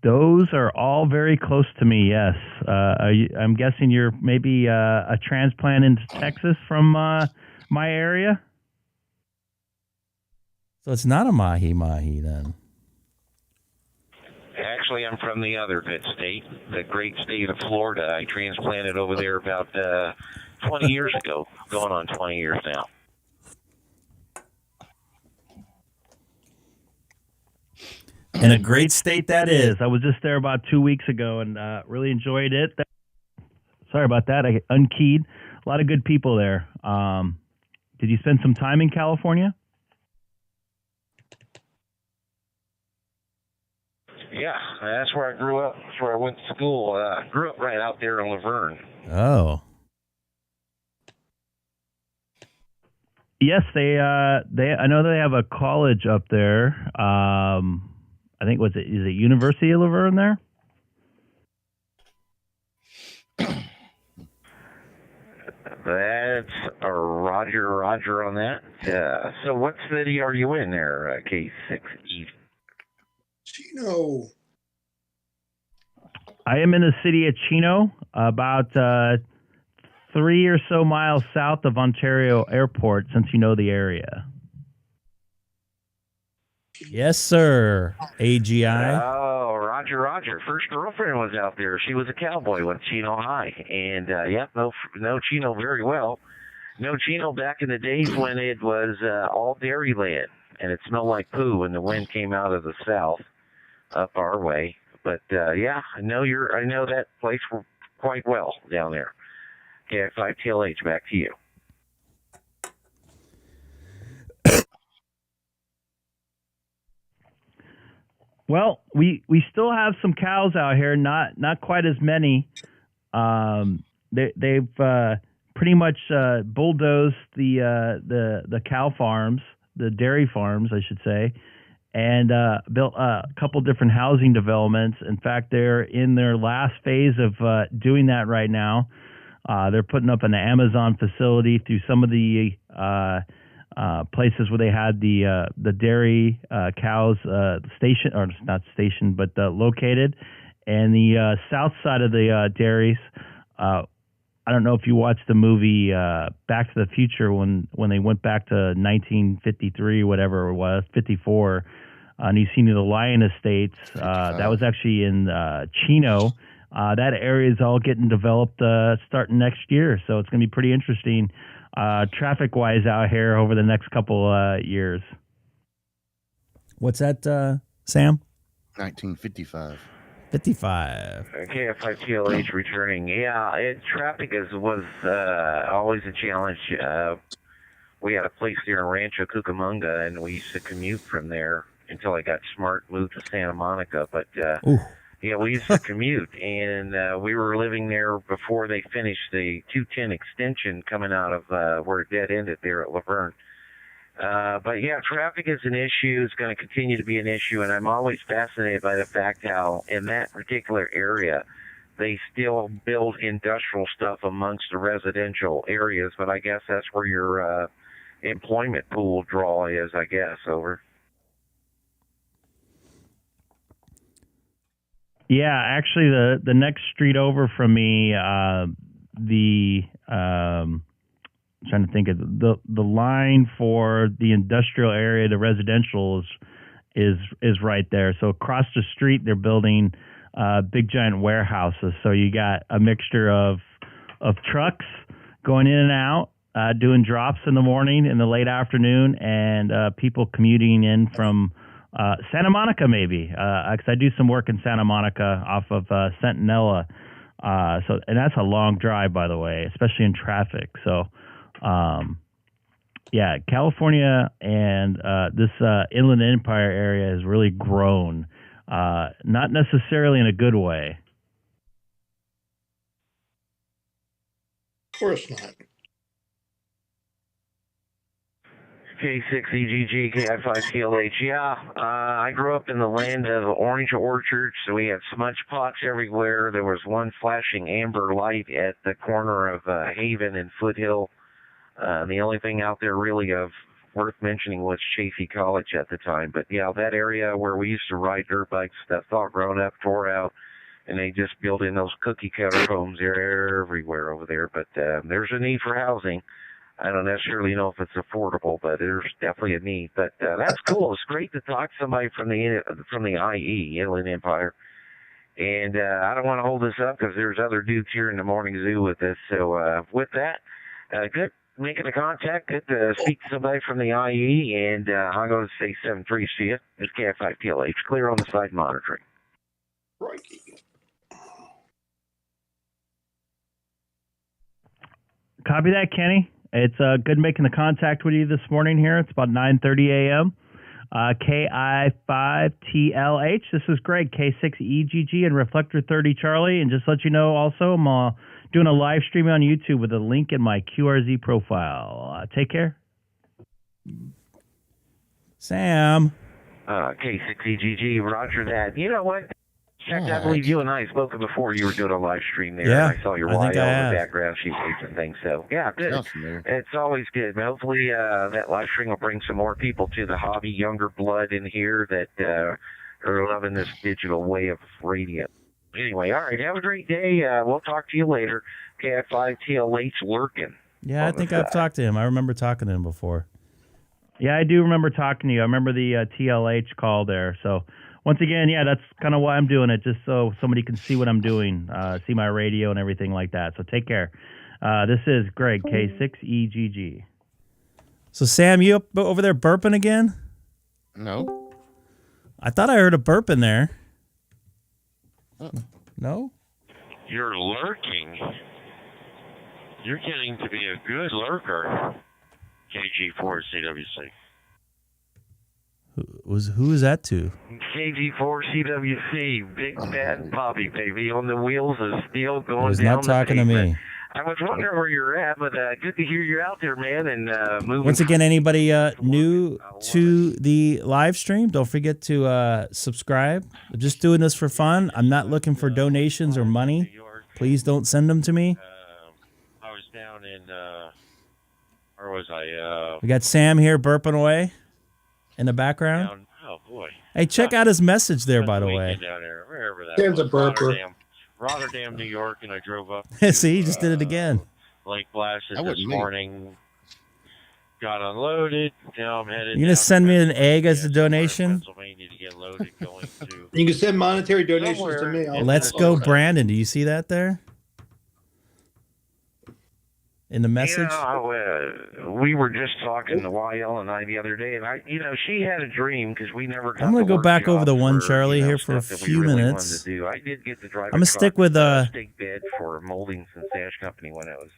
Those are all very close to me, yes. I'm guessing you're maybe a transplant into Texas from my area? So it's not a mahi then. Actually, I'm from the other good state, the great state of Florida. I transplanted over there about 20 years ago, going on 20 years now. And a great state that is. I was just there about 2 weeks ago and really enjoyed it. Sorry about that. I unkeyed. A lot of good people there. Did you spend some time in California? Yeah, that's where I grew up. That's where I went to school. Grew up right out there in Laverne. Oh. Yes, they I know they have a college up there. I think is it University of Laverne there? That's a Roger on that. So what city are you in there, K6EGG? Chino. I am in the city of Chino, about 3 or so miles south of Ontario Airport, since you know the area. Yes, sir. AGI. Oh, Roger. First girlfriend was out there. She was a cowboy with Chino High. And, know Chino very well. Know Chino back in the days when it was all dairy land. And it smelled like poo when the wind came out of the south up our way. But, I know that place quite well down there. K5TLH, back to you. Well, we still have some cows out here, not quite as many. They've pretty much bulldozed the cow farms, the dairy farms, I should say, and built a couple different housing developments. In fact, they're in their last phase of doing that right now. They're putting up an Amazon facility through some of the places where they had the dairy cows station, or not station, but located. And the south side of the dairies, I don't know if you watched the movie Back to the Future when they went back to 1953, whatever it was, 54, and you've seen the Lion Estates. That was actually in Chino. That area is all getting developed starting next year, so it's going to be pretty interesting traffic-wise out here over the next couple years. What's that, Sam? 1955. 55. KF5TLH returning. Yeah, traffic was always a challenge. We had a place there in Rancho Cucamonga, and we used to commute from there until I got smart, moved to Santa Monica. But we used to commute, and we were living there before they finished the 210 extension coming out of where it dead ended there at Laverne. But traffic is an issue. It's going to continue to be an issue, and I'm always fascinated by the fact how in that particular area they still build industrial stuff amongst the residential areas, but I guess that's where your employment pool draw is, I guess, over. Yeah, actually, the next street over from me, trying to think of the line for the industrial area, the residential is right there. So across the street, they're building big giant warehouses. So you got a mixture of trucks going in and out, doing drops in the morning, in the late afternoon, and people commuting in from Santa Monica, maybe, because I do some work in Santa Monica off of Centinela. And that's a long drive, by the way, especially in traffic. So, California and this Inland Empire area has really grown, not necessarily in a good way. Of course not. K6EGG, K5TLH. I grew up in the land of orange orchards, so we had smudge pots everywhere. There was one flashing amber light at the corner of Haven and Foothill. The only thing out there really of worth mentioning was Chaffee College at the time. But that area where we used to ride dirt bikes, that's all grown up, tore out, and they just built in those cookie cutter homes everywhere over there. But there's a need for housing. I don't necessarily know if it's affordable, but there's definitely a need. But that's cool. It's great to talk to somebody from the IE, Inland Empire. And I don't want to hold this up because there's other dudes here in the morning zoo with us. So with that, good. making the contact. Good to speak to somebody from the IE, and I'm going to say 7-3, see ya. It's KF5PLH, clear on the side monitoring. Crikey. Copy that, Kenny. It's good making the contact with you this morning here. It's about 9:30 a.m. KI5TLH. This is Greg, K6EGG and Reflector 30 Charlie. And just to let you know also, I'm doing a live stream on YouTube with a link in my QRZ profile. Take care. Sam. K6EGG, roger that. You know what? Check, I believe you and I had spoken before. You were doing a live stream there. Yeah, And I saw your I YL think in I the have. background sheet and things. So, yeah, good. Sounds familiar. It's always good. But hopefully that live stream will bring some more people to the hobby, younger blood in here that are loving this digital way of radio. Anyway, all right, have a great day. We'll talk to you later. KF5TLH lurking. Yeah, I think I've talked to him. I remember talking to him before. Yeah, I do remember talking to you. I remember the TLH call there. So, once again, yeah, that's kind of why I'm doing it, just so somebody can see what I'm doing, see my radio and everything like that. So take care. This is Greg, K6EGG. So, Sam, you up over there burping again? No. I thought I heard a burp in there. No? You're lurking. You're getting to be a good lurker. KG4CWC. Who is that to? KG4CWC, Big Bad Bobby, baby, on the wheels of steel going He was down not talking the to pavement. me. I was wondering where you're at, but good to hear you're out there, man, and moving. Once again, anybody new to the live stream, don't forget to subscribe. I'm just doing this for fun. I'm not looking for donations or money. Please don't send them to me. I was down in, where was I? We got Sam here burping away in the background. Down, oh, boy. Hey, check out his message there, by the way. Down there, wherever that Sam's was. a burper. Rotterdam, New York, and I drove up. See, he just did it again. Lake Placid That this wasn't me. morning. Got unloaded. Now I'm headed. You gonna down send to me an egg as a somewhere in donation? Pennsylvania to get loaded, going to. You can send monetary donations to me. I'll- Let's go, Brandon. Do you see that there? In the message? We were just talking to YL and I the other day, and she had a dream because we never got I'm gonna to go work back over the jobs one, for, Charlie, here for a stuff that few we really minutes. wanted to do. I did get to drive I'm gonna stick with steak bed for Moldings and Sash Company when I was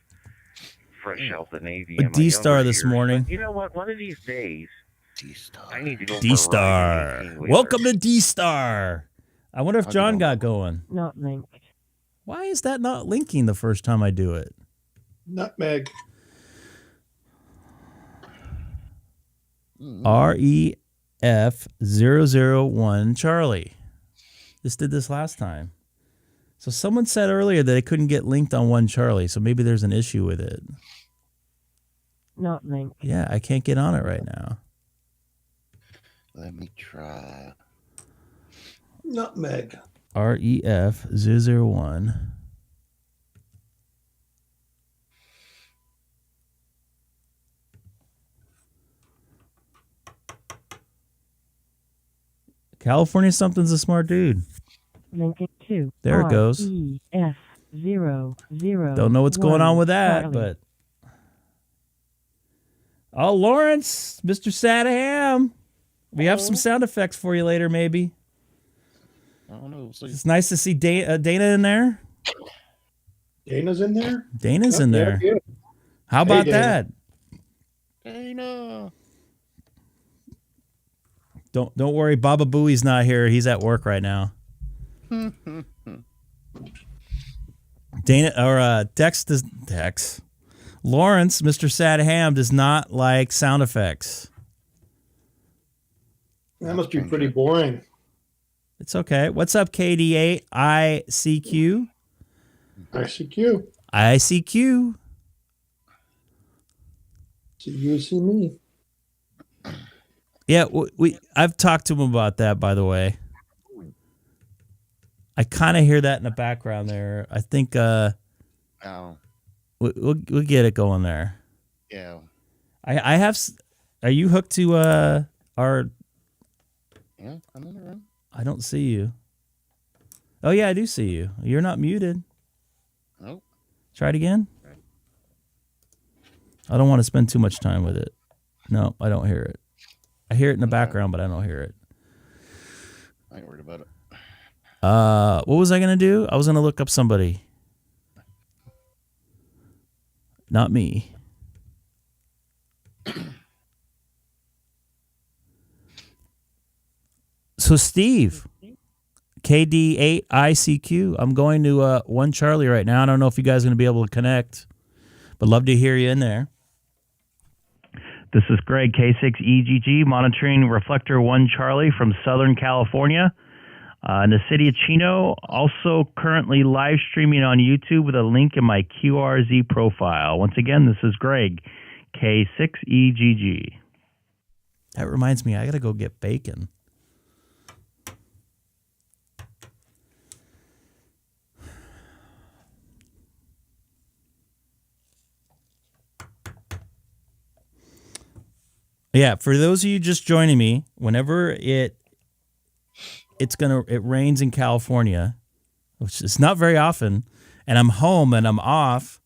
fresh out the Navy. With in my DStar younger this years. morning. But you know what? One of these days, DStar. I need to go for a ride in an DStar. 18-wheeler. Welcome to DStar. I wonder if How's it John going? got going. Not linked. Why is that not linking the first time I do it? Nutmeg. REF001 Charlie. This did this last time. So someone said earlier that it couldn't get linked on one Charlie, so maybe there's an issue with it. Not linked. Yeah, I can't get on it right now. Let me try. Nutmeg. REF001. California something's a smart dude. Link it to. There it goes. REF00. Don't know what's going on with that, Charlie. but oh, Lawrence, Mr. Sadham, we have some sound effects for you later, maybe. I don't know. See. It's nice to see Dana in there. Dana's in there? Dana's in Yeah, there. yeah. How about Dana. that? Hey, no. Don't worry, Baba Booey's not here. He's at work right now. Dana or Dex. Lawrence, Mr. Sadham, does not like sound effects. That must be pretty boring. It's okay. What's up, KD8 ICQ? ICQ. ICQ. See you, see me. Yeah, I've talked to him about that, by the way. I kind of hear that in the background there. I think Oh, we'll get it going there. yeah. I have. Are you hooked to our? Yeah, I'm in the room. I don't see you. Oh yeah, I do see you. You're not muted. Nope. Try it again. I don't want to spend too much time with it. No, I don't hear it. I hear it in the background, but I don't hear it. I ain't worried about it. What was I going to do? I was going to look up somebody. Not me. So, Steve, KD8ICQ, I'm going to 1 Charlie right now. I don't know if you guys are going to be able to connect, but love to hear you in there. This is Greg, K6EGG, monitoring reflector 1 Charlie from Southern California in the city of Chino. Also currently live streaming on YouTube with a link in my QRZ profile. Once again, this is Greg, K6EGG. That reminds me, I got to go get bacon. Yeah, for those of you just joining me, whenever it rains in California, which is not very often, and I'm home and I'm off.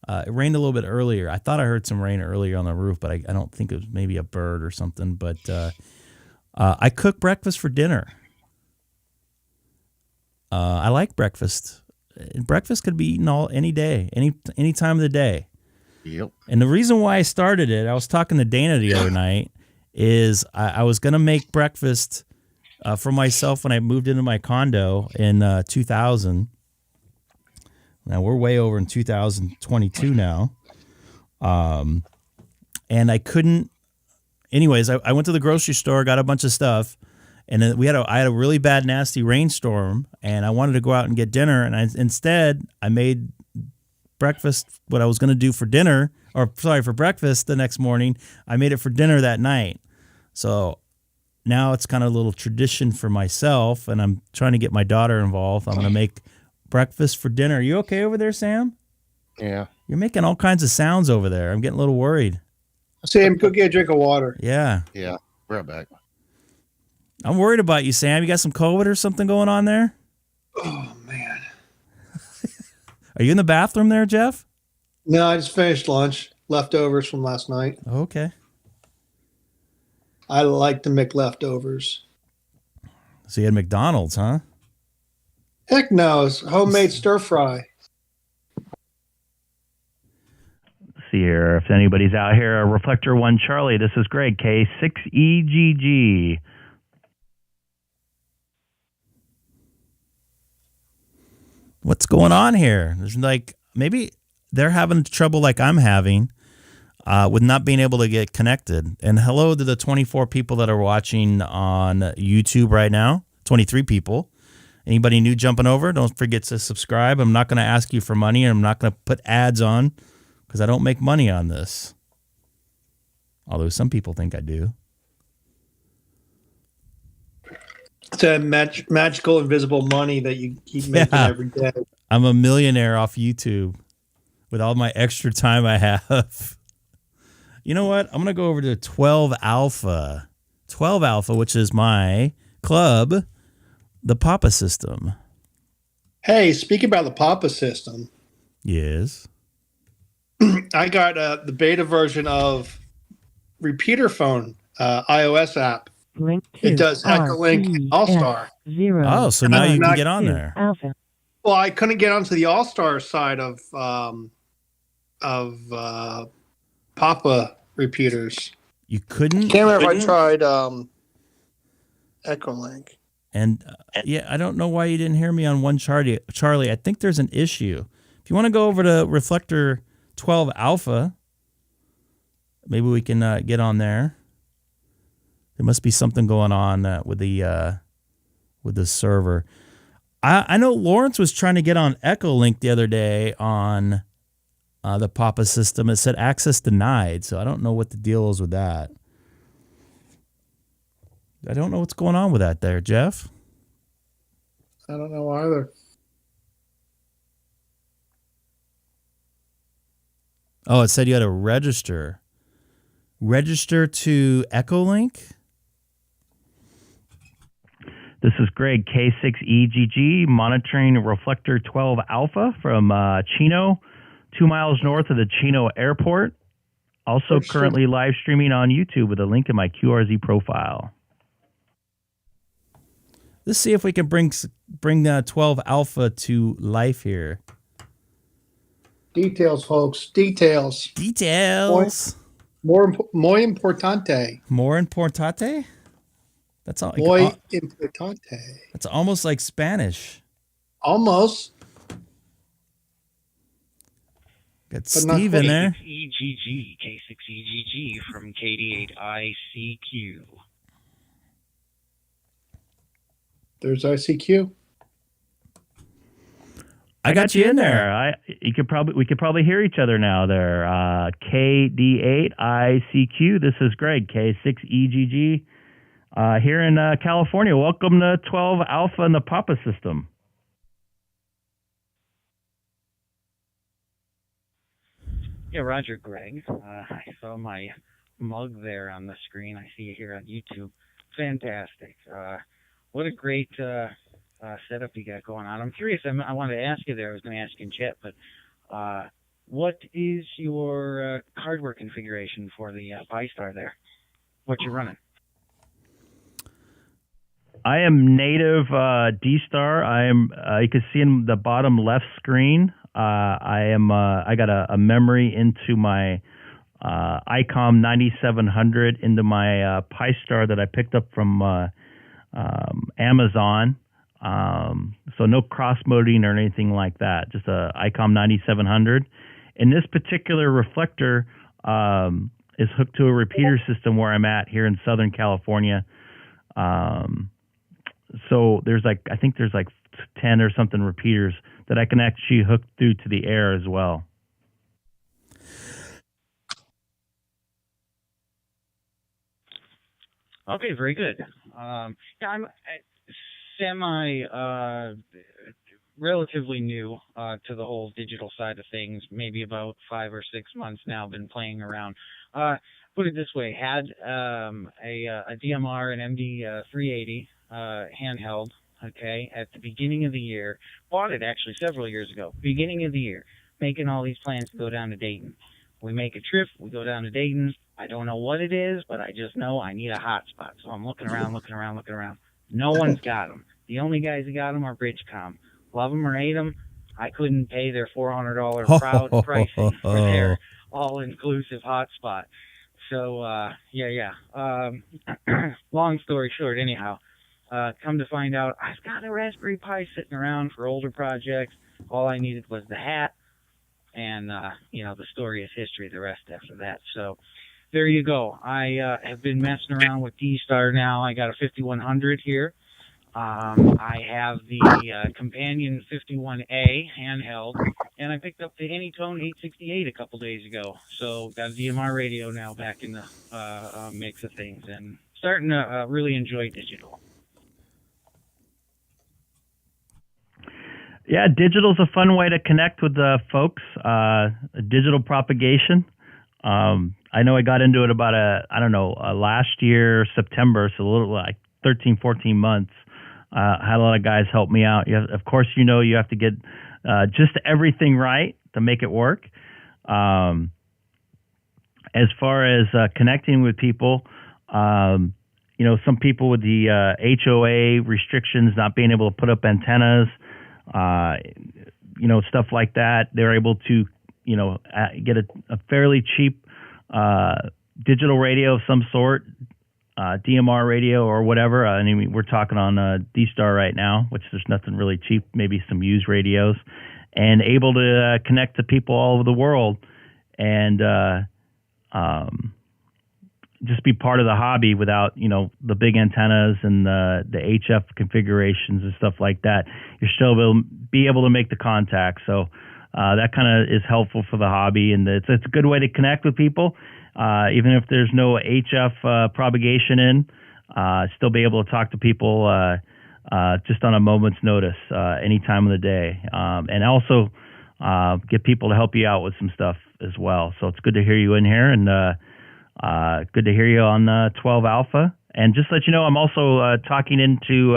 It rained a little bit earlier. I thought I heard some rain earlier on the roof, but I don't think it was maybe a bird or something. But I cook breakfast for dinner. I like breakfast. Breakfast could be eaten any day, any time of the day. Yep. And the reason why I started it, I was talking to Dana the other night, is I was going to make breakfast for myself when I moved into my condo in 2000. Now, we're way over in 2022 now. And I couldn't. Anyways, I went to the grocery store, got a bunch of stuff, and then I had a really bad, nasty rainstorm, and I wanted to go out and get dinner, and instead I made breakfast, what I was going to do for dinner, for breakfast the next morning. I made it for dinner that night. So now it's kind of a little tradition for myself, and I'm trying to get my daughter involved. I'm going to make breakfast for dinner. Are you okay over there, Sam? Yeah. You're making all kinds of sounds over there. I'm getting a little worried. Sam, go get a drink of water. Yeah. Yeah. Right back. I'm worried about you, Sam. You got some COVID or something going on there? Oh, man. Are you in the bathroom there, Jeff? No, I just finished lunch. Leftovers from last night. Okay. I like to make leftovers. So you had McDonald's, huh? Heck no. It's homemade stir fry. See here, if anybody's out here, Reflector 1 Charlie, this is Greg, K6EGG. What's going on here? There's maybe they're having trouble like I'm having with not being able to get connected. And hello to the 24 people that are watching on YouTube right now, 23 people. Anybody new jumping over, don't forget to subscribe. I'm not going to ask you for money, and I'm not going to put ads on because I don't make money on this. Although some people think I do. It's a magical invisible money that you keep making every day. I'm a millionaire off YouTube with all my extra time I have. You know what? I'm going to go over to 12 Alpha. 12 Alpha, which is my club, the Papa System. Hey, speaking about the Papa System. Yes. I got the beta version of Repeater Phone iOS app. Link It does Echo Link and Allstar. Oh, so now you can get on there. Alpha. Well, I couldn't get onto the Allstar side of Papa repeaters. You couldn't? Can't remember if I tried Echo Link. And yeah, I don't know why you didn't hear me on 1 Charlie. I think there's an issue. If you want to go over to Reflector 12 Alpha, maybe we can get on there. There must be something going on with the server. I know Lawrence was trying to get on Echo Link the other day on the Papa System. It said access denied, so I don't know what the deal is with that. I don't know what's going on with that there, Jeff. I don't know either. Oh, it said you had to register. Register to Echo Link? This is Greg, K6EGG, monitoring Reflector 12 Alpha from Chino, 2 miles north of the Chino airport. Also currently live streaming on YouTube with a link in my QRZ profile. Let's see if we can bring 12 Alpha to life here. Details, folks. Details. Details. Muy importante. More importante? That's all. Muy importante. That's almost like Spanish. Almost. Got Steve in there. K6EGG from KD8ICQ. There's ICQ. I got you in there. We could probably hear each other now there. KD8ICQ. This is Greg, K6EGG, here in California. Welcome to 12 Alpha in the Papa system. Yeah, Roger, Greg. I saw my mug there on the screen. I see it here on YouTube. Fantastic. What a great setup you got going on. I'm curious. I wanted to ask you there. I was going to ask you in chat, but what is your hardware configuration for the DStar there? What you running? I am native DStar. I am. You can see in the bottom left screen. I got a memory into my Icom 9700 into my DStar that I picked up from Amazon. So no cross moding or anything like that. Just a Icom 9700. And this particular reflector is hooked to a repeater system where I'm at here in Southern California. So I think there's 10 or something repeaters that I can actually hook through to the air as well. Okay, very good. I'm relatively new to the whole digital side of things. Maybe about 5 or 6 months now. Been playing around. Put it this way: had a DMR and MD380 handheld. Okay, at the beginning of the year, bought it actually several years ago. Beginning of the year, making all these plans to go down to Dayton. We make a trip. We go down to Dayton. I don't know what it is, but I just know I need a hotspot. So I'm looking around. No one's got them. The only guys that got them are Bridgecom. Love them or hate them, I couldn't pay their $400 proud pricing for their all-inclusive hotspot. So, long story short, anyhow, come to find out, I've got a Raspberry Pi sitting around for older projects. All I needed was the hat, and, the story is history, the rest after that. So, there you go. I have been messing around with DStar now. I got a 5100 here. I have the Companion 51A handheld, and I picked up the Anytone 868 a couple days ago. So got a DMR radio now back in the mix of things, and starting to really enjoy digital. Yeah, digital's a fun way to connect with folks. Digital propagation. I know I got into it about last year, September, so a little like 13, 14 months. Had a lot of guys help me out. Of course, you have to get just everything right to make it work. As far as connecting with people, some people with the HOA restrictions, not being able to put up antennas, stuff like that, they're able to, get a fairly cheap digital radio of some sort, DMR radio or whatever. We're talking on DStar right now, which there's nothing really cheap, maybe some used radios, and able to connect to people all over the world and just be part of the hobby without, the big antennas and the HF configurations and stuff like that. You're still be able to make the contact. So that kind of is helpful for the hobby, and it's a good way to connect with people. Even if there's no HF propagation in, still be able to talk to people just on a moment's notice, any time of the day, and also get people to help you out with some stuff as well. So it's good to hear you in here, and good to hear you on 12 Alpha. And just to let you know, I'm also talking into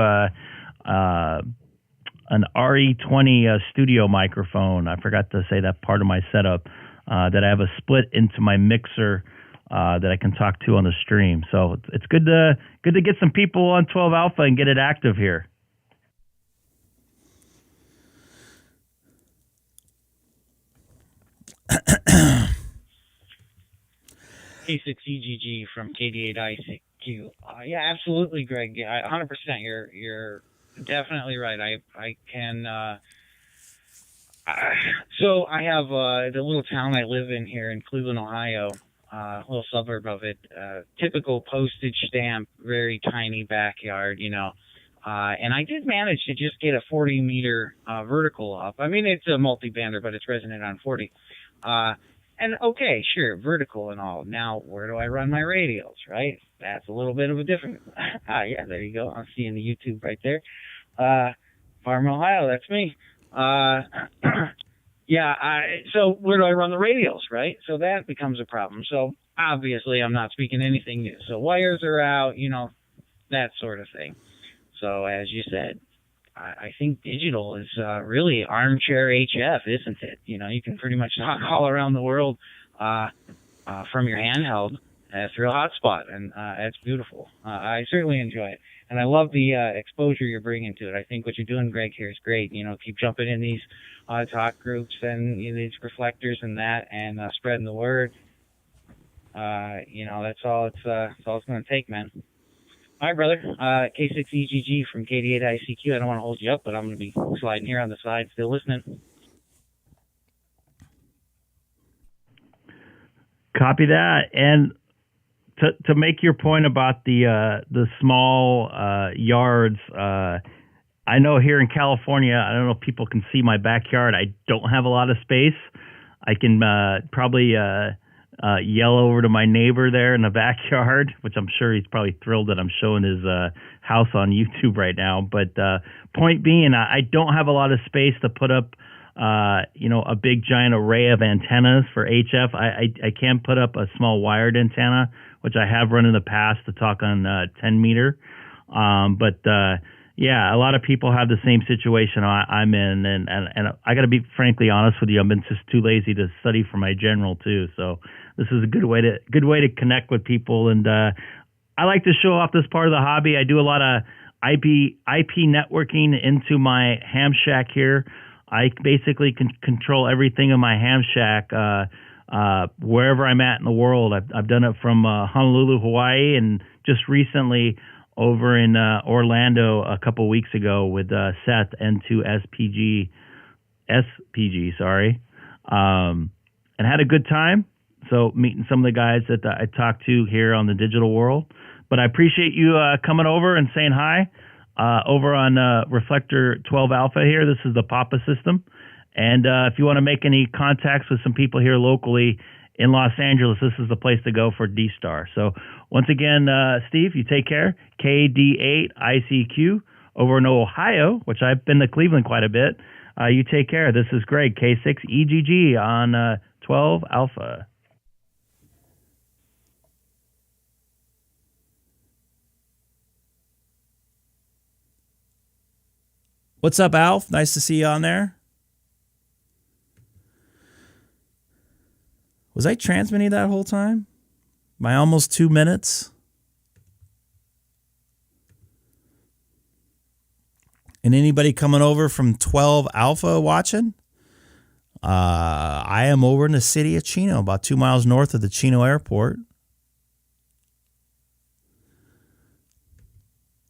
an RE20 studio microphone. I forgot to say that part of my setup. that I have a split into my mixer that I can talk to on the stream. So it's good to get some people on 12 Alpha and get it active here. K6EGG from K6EGG. Yeah, absolutely, Greg. Yeah, 100%. You're definitely right. I can. So I have the little town I live in here in Cleveland, Ohio. A little suburb of it. Typical postage stamp, very tiny backyard, you know. And I did manage to just get a 40-meter vertical up. I mean, it's a multi-bander, but it's resonant on 40. And okay, sure, vertical and all. Now, where do I run my radials, right? That's a little bit of a different... yeah, there you go. I'm seeing the YouTube right there. Farm, Ohio, that's me. So where do I run the radials, right? So that becomes a problem. So obviously I'm not speaking anything new. So wires are out, you know, that sort of thing. So as you said, I think digital is really armchair HF, isn't it? You know, you can pretty much talk all around the world from your handheld through a hotspot, and it's beautiful. I certainly enjoy it. And I love the exposure you're bringing to it. I think what you're doing, Greg, here is great. You know, keep jumping in these talk groups and these reflectors and that, and spreading the word. You know, that's all it's going to take, man. All right, brother. K6EGG from K6EGG. I don't want to hold you up, but I'm going to be sliding here on the side, still listening. Copy that. And to make your point about the small yards, I know here in California, I don't know if people can see my backyard. I don't have a lot of space. I can probably yell over to my neighbor there in the backyard, which I'm sure he's probably thrilled that I'm showing his house on YouTube right now. But point being, I don't have a lot of space to put up a big giant array of antennas for HF. I can put up a small wired antenna, which I have run in the past to talk on 10 meter. Yeah, a lot of people have the same situation I'm in, and I got to be frankly honest with you. I've been just too lazy to study for my general too. So this is a good way to connect with people, and I like to show off this part of the hobby. I do a lot of IP networking into my ham shack here. I basically can control everything in my ham shack wherever I'm at in the world. I've done it from Honolulu, Hawaii, and just recently over in Orlando a couple weeks ago with Seth N2SPG, and had a good time. So meeting some of the guys that I talked to here on the digital world. But I appreciate you coming over and saying hi over on Reflector 12 Alpha here. This is the Papa system. And if you want to make any contacts with some people here locally in Los Angeles, this is the place to go for DStar. So once again, Steve, you take care. KD8ICQ over in Ohio, which I've been to Cleveland quite a bit. You take care. This is Greg, K6EGG on 12 Alpha. What's up, Alf? Nice to see you on there. Was I transmitting that whole time? My almost 2 minutes? And anybody coming over from 12 Alpha watching? I am over in the city of Chino, about 2 miles north of the Chino airport.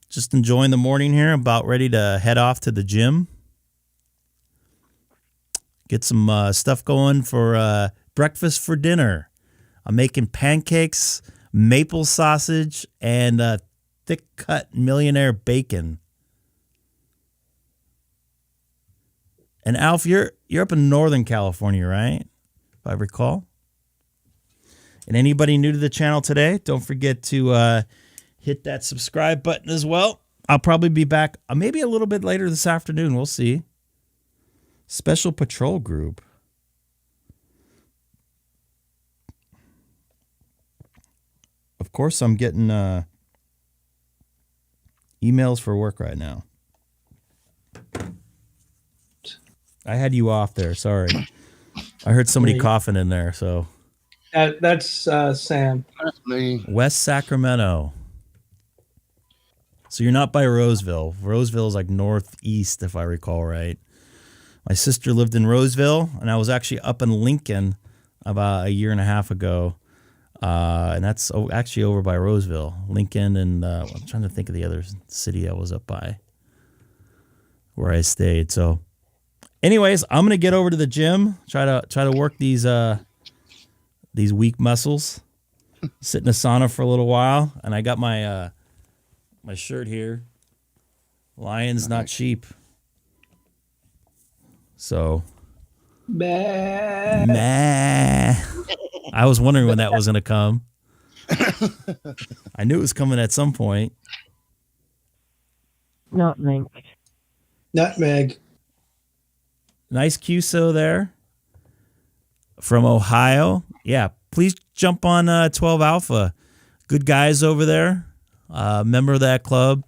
Just enjoying the morning here, about ready to head off to the gym. Get some stuff going for breakfast for dinner. I'm making pancakes, maple sausage, and thick cut millionaire bacon. And Alf, you're up in Northern California, right? If I recall. And anybody new to the channel today, don't forget to hit that subscribe button as well. I'll probably be back maybe a little bit later this afternoon. We'll see. Special Patrol Group. Of course, I'm getting emails for work right now. I had you off there. Sorry. I heard somebody Me. coughing in there. So That's Sam. That's me. West Sacramento. So you're not by Roseville. Roseville is like northeast, if I recall right. My sister lived in Roseville, and I was actually up in Lincoln about a year and a half ago. And that's actually over by Roseville. Lincoln, and I'm trying to think of the other city I was up by where I stayed. So anyways, I'm going to get over to the gym, try to work these weak muscles, sit in a sauna for a little while, and I got my my shirt here. Lions not cheap. So, meh. I was wondering when that was going to come. I knew it was coming at some point. Not linked. Nutmeg. Nice QSO there from Ohio. Yeah, please jump on 12 Alpha. Good guys over there. Member of that club.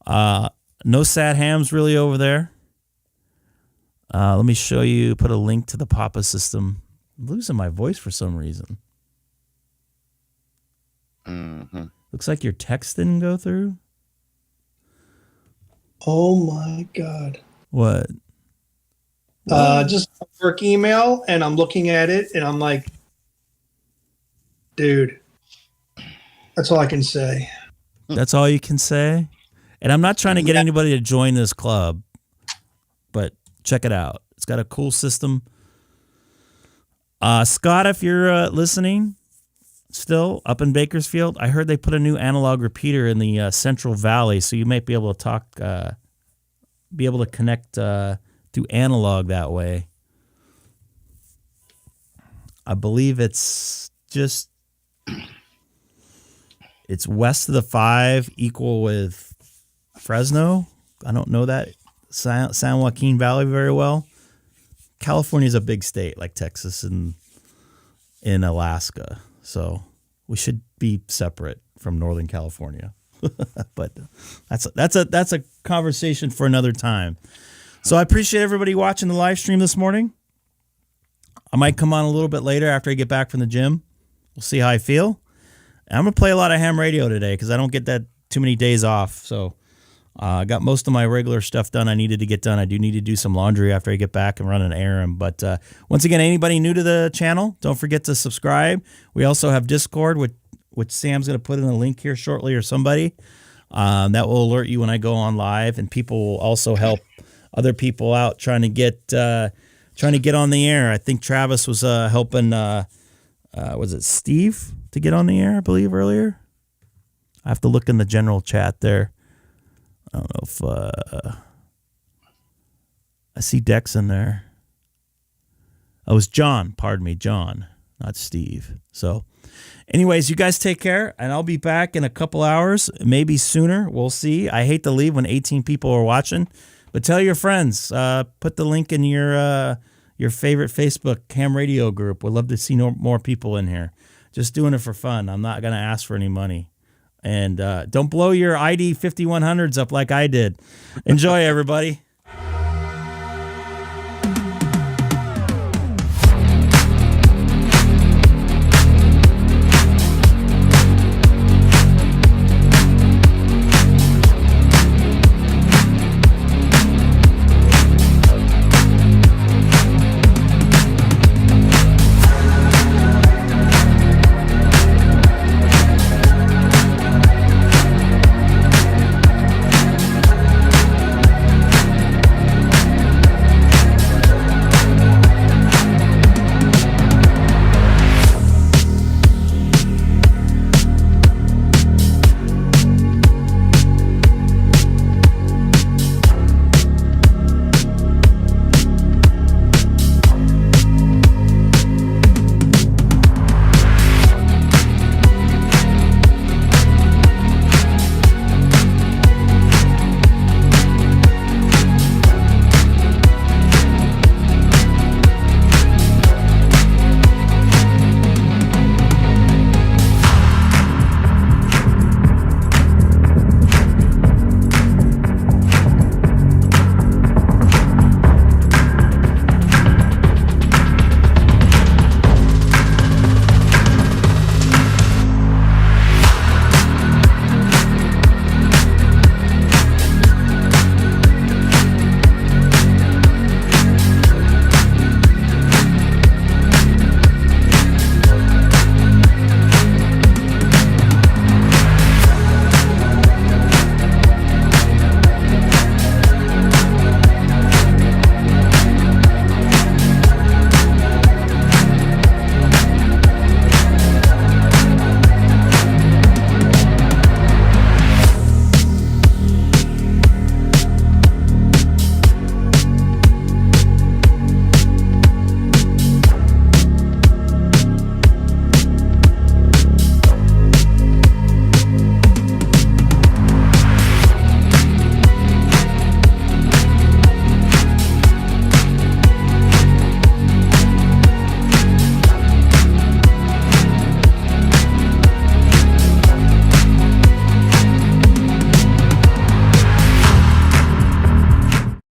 No sad hams really over there. Let me show you, put a link to the Papa system. I'm losing my voice for some reason. Mm-hmm. Looks like your text didn't go through. Oh my God. What? Just a work email, and I'm looking at it, and I'm like, dude, that's all I can say. That's all you can say? And I'm not trying to get anybody to join this club, but check it out. It's got a cool system. Scott, if you're listening still up in Bakersfield, I heard they put a new analog repeater in the Central Valley, so you might be able to connect through analog that way. I believe it's west of the 5, equal with Fresno. I don't know that San Joaquin Valley very well. California is a big state like Texas and in Alaska, so we should be separate from Northern California. But that's a conversation for another time. So I appreciate everybody watching the live stream this morning. I might come on a little bit later after I get back from the gym. We'll see how I feel. And I'm gonna play a lot of ham radio today because I don't get that too many days off. So I got most of my regular stuff done I needed to get done. I do need to do some laundry after I get back and run an errand. But once again, anybody new to the channel, don't forget to subscribe. We also have Discord, which Sam's going to put in a link here shortly, or somebody. That will alert you when I go on live, and people will also help other people out trying to get on the air. I think Travis was helping. Was it Steve to get on the air? I believe earlier. I have to look in the general chat there. I don't know if I see Dex in there. Oh, it was John. Pardon me, John, not Steve. So, anyways, you guys take care, and I'll be back in a couple hours, maybe sooner. We'll see. I hate to leave when 18 people are watching, but tell your friends. Put the link in your favorite Facebook ham radio group. We'd love to see more people in here. Just doing it for fun. I'm not going to ask for any money. And don't blow your ID 5100s up like I did. Enjoy, everybody.